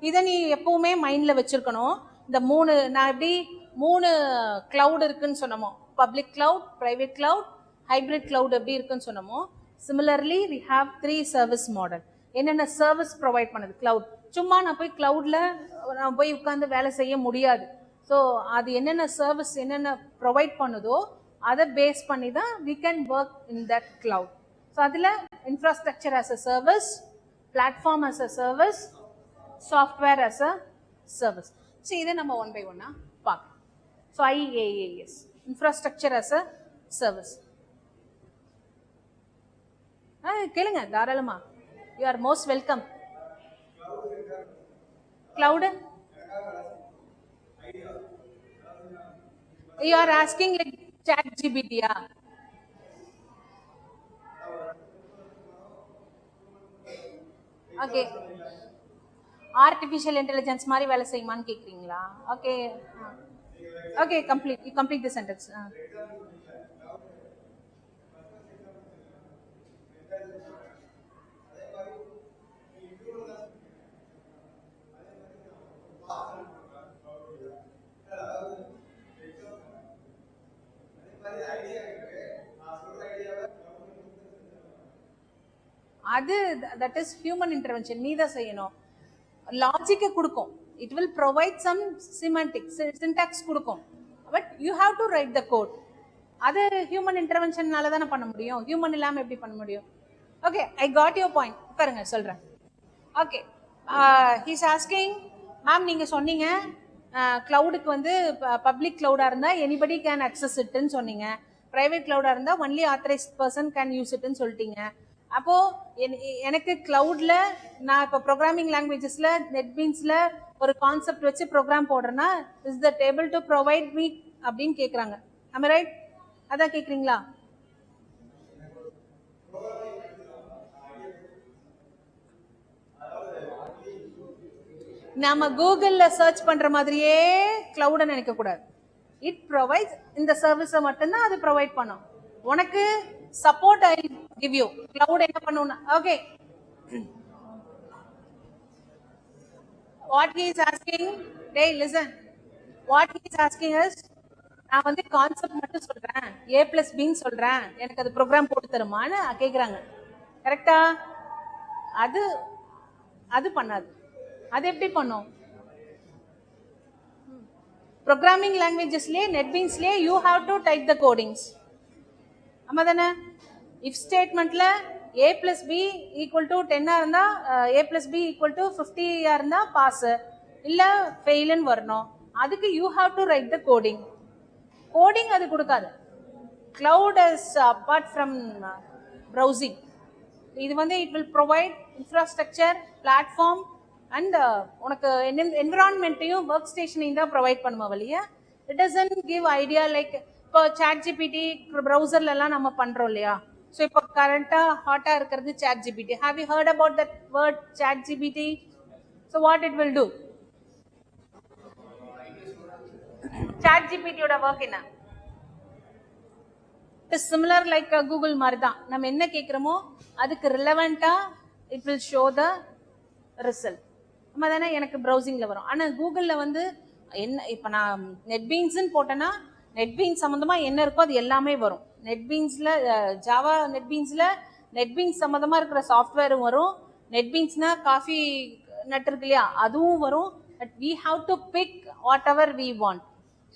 இதை நீ எப்பவுமே மைண்ட்ல வச்சிருக்கணும். இந்த 3 நான் எப்படி 3 கிளவுட் இருக்குன்னு சொன்னோமோ, public cloud, private cloud, hybrid cloud எப்படி இருக்குன்னு சொன்னோமோ, similarly we have 3 service model. என்னென்ன சர்வீஸ் ப்ரொவைட் பண்ணுது கிளவுட். சும்மா நான் போய் கிளவுட்ல நான் போய் உட்காந்து வேலை செய்ய முடியாது. ஸோ அது என்னென்ன சர்வீஸ் என்னென்ன ப்ரொவைட் பண்ணுதோ அதை பேஸ் பண்ணி தான் we can work in that cloud. So அதில் infrastructure as a service, platform as a service, software as a service. So இதை நம்ம 1 by 1 பார்க்கலாம். So IaaS, infrastructure as a service. கேளுங்க தாராளமா, you are most welcome. Cloud, you are asking like ChatGPT. Okay, artificial intelligence மாதிரி வேலை செய்யுமான்னு கேட்குறீங்களா? Okay, okay, complete the sentence. அது தட் இஸ் ஹியூமன் இன்டர்வென்ஷன், நீ தான் செய்யணும். லாஜிக்கை கொடுக்கும், it will provide some semantics syntax கொடுக்கும், but you have to write the code. அது ஹியூமன் இன்டர்வென்ஷன்னால தானே பண்ண முடியும், ஹியூமன் இல்லாமல் எப்படி பண்ண முடியும்? Okay, I got your point. பாருங்க சொல்கிறேன். ஓகே, ஹீஸ் ஆஸ்கிங் மேம், நீங்கள் சொன்னீங்க கிளவுடுக்கு வந்து பப்ளிக் கிளவுடாக இருந்தால் எனிபடி கேன் அக்சஸ் இட்டுன்னு சொன்னீங்க, ப்ரைவேட் கிளவுடாக இருந்தால் only authorised person can use இட்டுன்னு சொல்லிட்டீங்க. அப்போ எனக்கு கிளவுட்ல நான் இப்போ ப்ரோக்ராமிங் லாங்குவேஜஸ்ல நெட்பீன்ஸ்ல ஒரு கான்செப்ட் வச்சு ப்ரோக்ராம் போடுறேன்னா is that able to provide me அப்படின்னு கேட்குறாங்க. ஆமா ரைட்? அதான் கேட்குறீங்களா? நாம கூகுள்ல சர்ச் பண்ற மாதிரியே கிளவுட நினைக்க கூடாது. இட் ப்ரொவைட்ஸ் இந்த சர்வீஸை மட்டும்தான் அது ப்ரொவைட் பண்ணும். உனக்கு support I give you. Cloud என்ன பண்ணும்? Okay, what he is asking, hey listen, what he is asking is, நான் வந்து கான்செப்ட் மட்டும் சொல்றேன், a plus b ன்னு சொல்றேன், எனக்கு அது ப்ரோக்ராம் போட்டு தருமான்னு கேக்குறாங்க. கரெக்டா? அது அது பண்ணாது. அது எப்படி பண்ணும்? ப்ரோக்ராமிங் லாங்குவேஜஸ்லயே நெட்பீன்ஸ்லயே you have to type the codings. ஆமா தானே? இஃப் ஸ்டேட்மெண்ட்ல a plus b equal to 10 இருந்தா a plus b equal to 50 இருந்தா பாஸ் இல்ல ஃபெயில்னு வரணும். அதுக்கு you have to write the coding. Coding அது கொடுக்காது. Cloud is apart from browsing. இது வந்து it will provide infrastructure, platform and உனக்கு என்விரான்மெண்ட்டையும் ஒர்க் ஸ்டேஷனையும் தான் ப்ரொவைட் பண்ணுமா வழியா. It doesn't give idea like இப்போ சாட் ஜிபிடி ப்ரௌசர்ல எல்லாம் நம்ம பண்றோம் இல்லையா. ஸோ இப்போ கரண்டா ஹாட்டா இருக்கிறது ChatGPT. Have you heard about that word ChatGPT? So what it will do? சாட் ஜிபிடியோட ஒர்க் என்ன? இட்ஸ் சிமிலர் லைக் கூகுள் மாதிரி தான். நம்ம என்ன கேட்குறோமோ அதுக்கு ரிலவெண்டா it will show the result. நம்ம தானே எனக்கு ப்ரௌசிங்ல வரும். ஆனால் கூகுள்ல வந்து என்ன, இப்போ நான் நெட்பீன்ஸ்ன்னு போட்டேன்னா நெட்பீன்ஸ் சம்மந்தமா என்ன இருக்கோ அது எல்லாமே வரும். நெட்பீன்ஸ்ல ஜாவா நெட்பீன்ஸ்ல நெட்பீன்ஸ் சம்மந்தமா இருக்கிற சாஃப்ட்வேரும் வரும். நெட்பீன்ஸ்னா காஃபி நட் இருக்கு இல்லையா, அதுவும் வரும். But we have to pick whatever we want.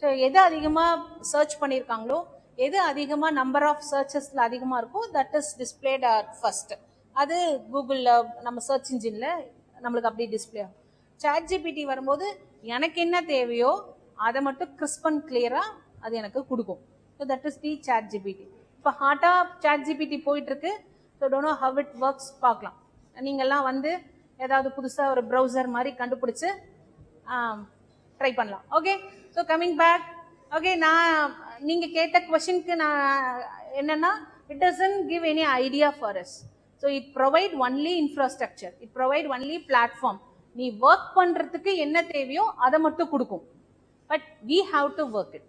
So எது அதிகமாக சர்ச் பண்ணியிருக்காங்களோ, எது அதிகமாக நம்பர் ஆஃப் சர்ச்சஸ்ல அதிகமாக இருக்கோ தட் இஸ் டிஸ்பிளேட் ஃபர்ஸ்ட். அது கூகுளில் நம்ம சர்ச் இன்ஜின்ல நம்மளுக்கு அப்படி டிஸ்பிளே ஆகும். சாட் ஜிபிடி வரும்போது எனக்கு என்ன தேவையோ அதை மட்டும் கிறிஸ்ப் அண்ட் கிளியரா அது எனக்கு கொடுக்கும். So that is the ChatGPT. இப்போ ஹாட்டா சாட் ஜிபிடி போயிட்டு இருக்கு. So don't know how it works பார்க்கலாம். நீங்கள்லாம் வந்து ஏதாவது புதுசாக ஒரு ப்ரௌசர் மாதிரி கண்டுபிடிச்சு ட்ரை பண்ணலாம். Okay, so coming back. Okay, நான் நீங்க கேட்ட கொஸ்டினுக்கு நான் என்னன்னா, it doesn't give any idea for us. So it provide only infrastructure, it provide only platform. நீ ஒர்க் பண்றதுக்கு என்ன தேவையோ அதை மட்டும் கொடுக்கும். But we have to work it.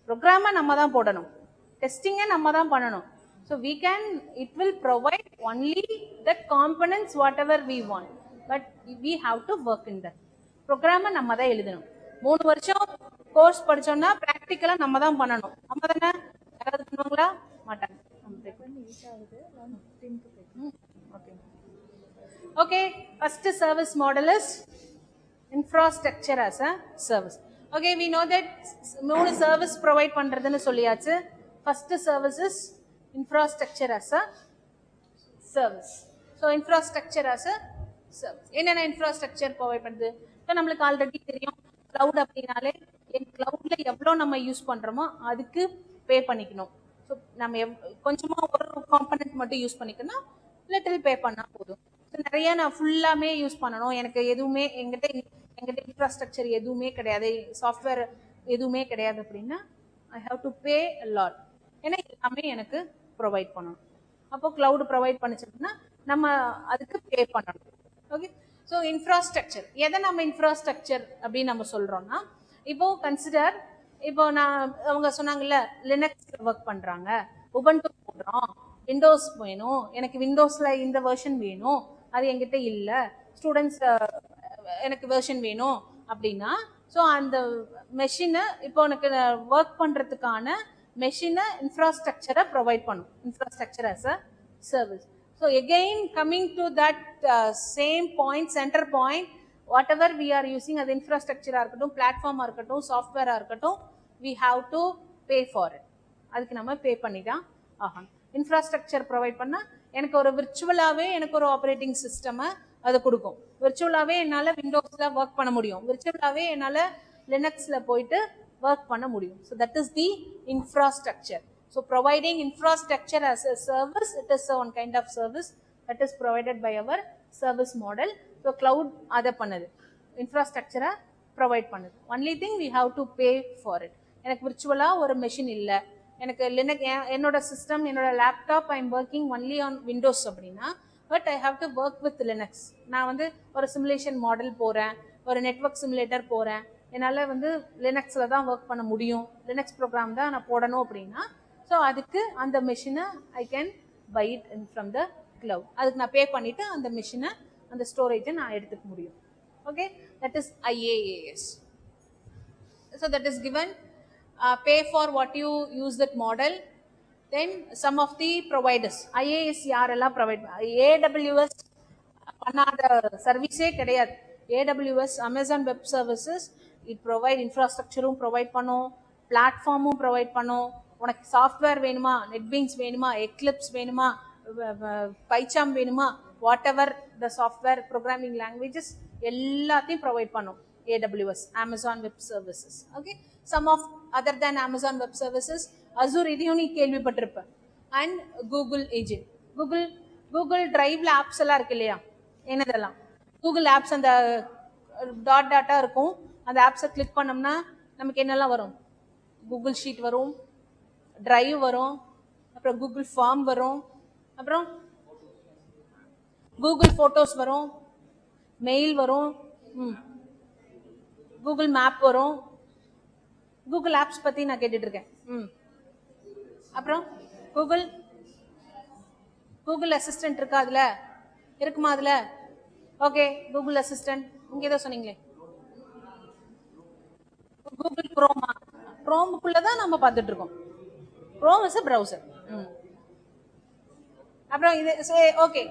ப்ரோக்ராமை நம்ம தான் போடணும், டெஸ்டிங்கை நம்ம தான் பண்ணணும். So we can, it will provide only the components whatever we want. But we have to work in that. ப்ரோக்ராமை நம்ம தான் எழுதணும். 3 வருஷம் கோர்ஸ் படிச்சோம்னா பிராக்டிக்கலா நம்ம தான் பண்ணணும். நம்ம தானே, யாராவது பண்ணுவாங்களா? மாட்டாங்க. Okay, first service model is infrastructure as a service. Okay, we know that 3 service provide பண்றதுன்னு சொல்லியாச்சு. First service is infrastructure as a service. So infrastructure as a service என்னென்ன இன்ஃப்ராஸ்ட்ரக்சர் ப்ரொவைட் பண்ணுது? இப்போ நம்மளுக்கு ஆல்ரெடி தெரியும், கிளவுட் அப்படின்னாலே என் கிளவுட்ல எவ்வளோ நம்ம யூஸ் பண்றோமோ அதுக்கு பே பண்ணிக்கணும். ஸோ நம்ம கொஞ்சமா ஒரு காம்பனன்ட் மட்டும் யூஸ் பண்ணிக்கணும், லிட்டில் பே பண்ணா போதும். ஸோ நிறைய நான் ஃபுல்லாமே யூஸ் பண்ணணும், எனக்கு எதுவுமே எங்கிட்ட இன்ஃப்ராஸ்ட்ரக்சர் எதுவுமே கிடையாது, சாஃப்ட்வேர் எதுவுமே கிடையாது அப்படின்னா ஐ have to pay a lot. ஏன்னா எல்லாமே எனக்கு ப்ரொவைட் பண்ணணும். அப்போ கிளவுட் ப்ரொவைட் பண்ணிச்சோம்னா நம்ம அதுக்கு பே பண்ணணும். ஓகே, ஸோ இன்ஃப்ராஸ்ட்ரக்சர் எதை நம்ம இன்ஃப்ராஸ்ட்ரக்சர் அப்படின்னு நம்ம சொல்றோம்னா, இப்போ கன்சிடர், இப்போ நான் அவங்க சொன்னாங்கல்ல லினக்ஸ்ல ஒர்க் பண்றாங்க, உபுண்டு போடுறோம், விண்டோஸ் வேணும், எனக்கு விண்டோஸ்ல இந்த வெர்ஷன் வேணும், அது என்கிட்ட இல்லை, ஸ்டூடெண்ட்ஸ் எனக்கு வெர்ஷன் வேணும் அப்படின்னா, ஸோ அந்த மெஷினை இப்போ எனக்கு ஒர்க் பண்றதுக்கான மெஷினை இன்ஃப்ராஸ்ட்ரக்சரை ப்ரொவைட் பண்ணும். Infrastructure as a service. So again coming to that same point, center point, whatever we are using as infrastructure இருக்கட்டும், பிளாட்ஃபார்ம் இருக்கட்டும், சாஃப்ட்வேர் இருக்கட்டும், we have to pay for it. அதுக்கு நம்ம பே பண்ணி தான் ஆகணும். இன்ஃப்ராஸ்ட்ரக்சர் ப்ரொவைட் பண்ணா எனக்கு ஒரு விர்ச்சுவலாவே எனக்கு ஒரு ஆப்ரேட்டிங் சிஸ்டம் அது கொடுக்கும். விர்ச்சுவலாவே என்னால விண்டோஸ்ல ஒர்க் பண்ண முடியும், விர்ச்சுவலாவே என்னால லினக்ஸ்ல போயிட்டு ஒர்க் பண்ண முடியும். So that is the infrastructure. So providing infrastructure as a service, it is one kind of service that is provided by our service model. So cloud adha பண்ணுது, infrastructure provide பண்ணுது. Only thing we have to pay for it. எனக்கு virtually ஒரு machine இல்ல, எனக்கு Linux என்னோட system என்னோட laptop I am working only on Windows அப்படின்னா, but I have to work with Linux. நான் வந்து ஒரு சிமுலேஷன் மாடல் போறேன், ஒரு நெட்வொர்க் சிமுலேட்டர் போறேன், என்னால வந்து லினக்ஸ்ல தான் ஒர்க் பண்ண முடியும், லினக்ஸ் ப்ரோக்ராம் தான் நான் போடணும் அப்படின்னா, ஸோ அதுக்கு அந்த மிஷினை I can buy it in from the cloud. அதுக்கு நான் பே பண்ணிட்டு அந்த மிஷினை அந்த ஸ்டோரேஜை நான் எடுத்துக்க முடியும். Okay, that is IaaS. So that is given, pay for what you use that model. Then some of the providers, IaaS யாரெல்லாம் ப்ரொவைட், AWS பண்ணாத சர்வீஸே கிடையாது. AWS Amazon web services it provide இன்ஃப்ராஸ்ட்ரக்சரும் ப்ரொவைட் பண்ணும், பிளாட்ஃபார்மும் ப்ரொவைட் பண்ணும். உனக்கு software வேணுமா, நெட்பீன்ஸ் வேணுமா, எக்லிப்ஸ் வேணுமா, பைச்சாம் வேணுமா, what ever the software programming languages எல்லாத்தையும் ப்ரொவைட் பண்ணும் AWS, Amazon Web Services. Okay, some of other than Amazon Web Services, Azure இதையும் நீ கேள்விப்பட்டிருப்ப, அண்ட் கூகுள் ஏஜென்ட். கூகுள் டிரைவ்ல ஆப்ஸ் எல்லாம் இருக்கு இல்லையா, என்னதெல்லாம் கூகுள் ஆப்ஸ், அந்த டாட் டாட்டா இருக்கும், அந்த ஆப்ஸை கிளிக் பண்ணோம்னா நமக்கு என்னெல்லாம் வரும், கூகுள் ஷீட் வரும், டிரைவ் வரும், அப்புறம் கூகுள் ஃபார்ம் வரும், அப்புறம் கூகுள் போட்டோஸ் வரும், மெயில் வரும், கூகுள் மேப் வரும். கூகுள் ஆப்ஸ் பத்தி நான் கேட்டுட்டு இருக்கேன். அப்புறம் கூகுள் அசிஸ்டன்ட் இருக்கா, அதுல இருக்குமா, அதுல ஓகே கூகுள் அசிஸ்டன்ட். இங்க ஏதோ சொன்னீங்களே கூகுள் குரோமா, குரோமுக்குள்ளதான் நம்ம பார்த்துட்டு இருக்கோம். Chrome is a browser. அப்புறம் இது ஓகே,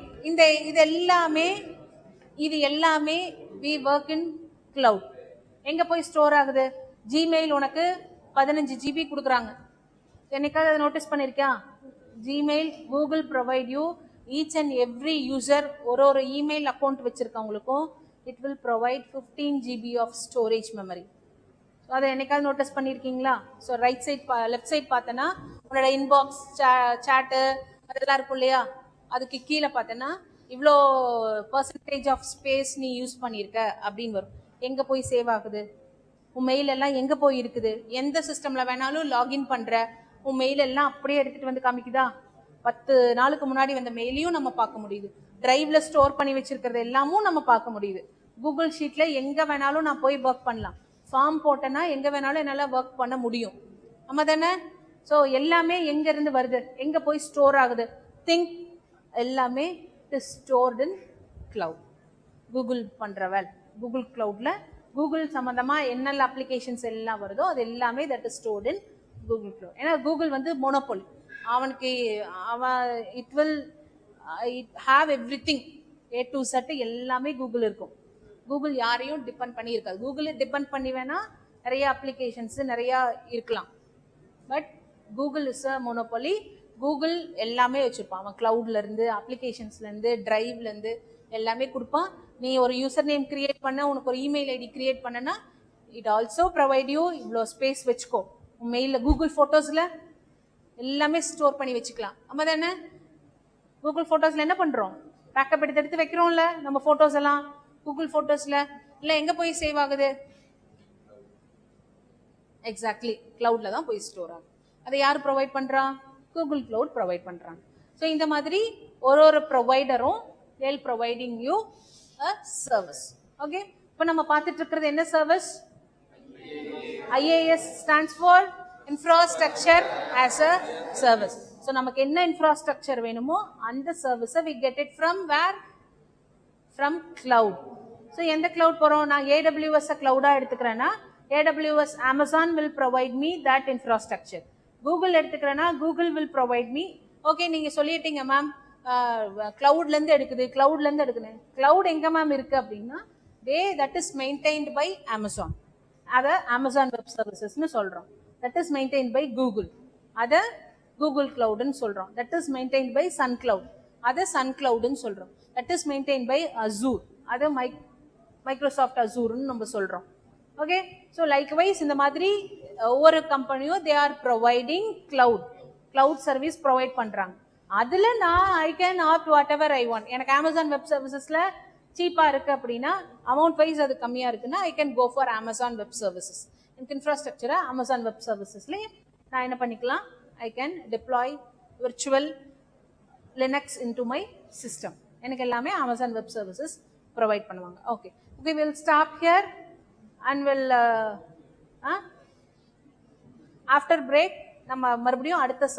இது எல்லாமே we work in cloud. எங்க போய் ஸ்டோர் ஆகுது? ஜிமெயில் உனக்கு 15 GB கொடுக்குறாங்க, என்னைக்காவது அதை நோட்டீஸ் பண்ணிருக்கியா? Gmail Google provide you each and every user, ஒரு இமெயில் அக்கௌண்ட் வச்சிருக்கவங்களுக்கும் it will provide 15 GB of storage memory. அதை என்னைக்காவது நோட்டீஸ் பண்ணியிருக்கீங்களா? So right side left side பார்த்தனா உன்னோட இன்பாக்ஸ், சாட்டு அதெல்லாம் இருக்கும் இல்லையா, அதுக்கு கீழே பார்த்தனா இவ்வளோ பர்சன்டேஜ் ஆஃப் ஸ்பேஸ் நீ யூஸ் பண்ணியிருக்க அப்படின்னு வரும். எங்க போய் சேவ் ஆகுது? உன் மெயில் எல்லாம் எங்க போய் இருக்குது? எந்த சிஸ்டம்ல வேணாலும் லாகின் பண்ற, உன் மெயில் எல்லாம் அப்படியே எடுத்துட்டு வந்து காமிக்குதா? 10 நாளுக்கு முன்னாடி வந்த மெயிலையும் நம்ம பார்க்க முடியுது, டிரைவ்ல ஸ்டோர் பண்ணி வச்சிருக்கிறது எல்லாமும் நம்ம பார்க்க முடியுது. கூகுள் ஷீட்ல எங்க வேணாலும் நான் போய் ஒர்க் பண்ணலாம், ஃபார்ம் போட்டேன்னா எங்க வேணாலும் என்னால ஒர்க் பண்ண முடியும். ஆமா தானே? ஸோ எல்லாமே எங்க இருந்து வருது, எங்க போய் ஸ்டோர் ஆகுது? திங்க் எல்லாமே ஸ்டோர்ட் இன் கிளவுட். கூகுள் பண்ற வேலை கூகுள் கிளவுட்ல, கூகுள் சம்பந்தமா என்னென்ன அப்ளிகேஷன்ஸ் எல்லாம் வருதோ அது எல்லாமே that is stored in Google cloud. ஏன்னா கூகுள் வந்து மோனோபோலி, அவனுக்கு it will have everything A to Z எல்லாமே கூகுள் இருக்கும். கூகுள் யாரையும் டிபெண்ட் பண்ணி இருக்காது. கூகுள் டிபெண்ட் பண்ணி வேணா நிறைய அப்ளிகேஷன்ஸ் நிறைய இருக்கலாம், but Google is a monopoly. Google எல்லாமே வச்சிருப்பான், அவன் கிளவுட்ல இருந்து, அப்ளிகேஷன்ஸ்ல இருந்து, டிரைவ்ல இருந்து எல்லாமே கொடுப்பான். நீ ஒரு யூசர் நேம் கிரியேட் பண்ண, உனக்கு ஒரு இமெயில் ஐடி கிரியேட் பண்ணனா இட் ஆல்சோ ப்ரொவைட் யூ இவ்வளோ ஸ்பேஸ் வச்சுக்கோ. உன் மெயில கூகுள் போட்டோஸ்ல எல்லாமே ஸ்டோர் பண்ணி வச்சுக்கலாம். ஆமா தானே? கூகுள் போட்டோஸ்ல என்ன பண்றோம், பேக்கப் எடுத்து வைக்கிறோம்ல நம்ம போட்டோஸ் எல்லாம் கூகுள் போட்டோஸ்ல, இல்ல எங்க போய் சேவ் ஆகுது? எக்ஸாக்ட்லி கிளவுட்ல தான் போய் ஸ்டோர் ஆகும். அதை யார் ப்ரொவைட் பண்றா? கூகுள் கிளவுட் ப்ரொவைட் பண்றாங்க. ஸோ இந்த மாதிரி ஒரு ப்ரொவைடரும் they'll providing you a service. Okay, இப்போ நம்ம பார்த்துட்டு இருக்கிறது என்ன service? IaaS stands for infrastructure as a service. So நமக்கு என்ன இன்ஃப்ராஸ்ட்ரக்சர் வேணுமோ அந்த சர்வீஸை we get it from where? From cloud. So எந்த கிளவுட் போறோம்? நான் AWS கிளவுடா எடுத்துக்கிறேன்னா AWS Amazon will provide me that infrastructure. Google எடுத்துக்கிறேன்னா Google will provide me. Okay, நீங்க சொல்லிட்டீங்க மேம் கிளவுட்ல இருந்து எடுக்குது, கிளவுட்ல இருந்து எடுக்குது. கிளவுட் எங்க மேம் இருக்கு அப்படின்னா that is maintained by Amazon. அத Amazon Web Services னு சொல்றோம். That is maintained by Google. அத Google Cloud னு சொல்றோம். That is maintained by Sun Cloud. அத Sun Cloud னு சொல்றோம். That is maintained by Azure. அத Microsoft Azure னு நம்ம சொல்றோம். Okay, so likewise இந்த மாதிரி ஒவ்வொரு கம்பெனியும் they are providing cloud service provide பண்றாங்க. அதுல நான் I can opt whatever I want. எனக்கு Amazon Web Servicesல சீப்பா இருக்கு அப்படின்னா, அமௌண்ட் வைஸ் அது கம்மியா இருக்குன்னா I can go for Amazon Web Services. எனக்கு இன்ஃப்ராஸ்ட்ரக்சரை Amazon Web Servicesல நான் என்ன பண்ணிக்கலாம்? I can deploy virtual Linux into my system. எனக்கு எல்லாமே Amazon Web Services ப்ரொவைட் பண்ணுவாங்க. Okay okay, will stop here and will after break நம்ம மறுபடியும் அடுத்த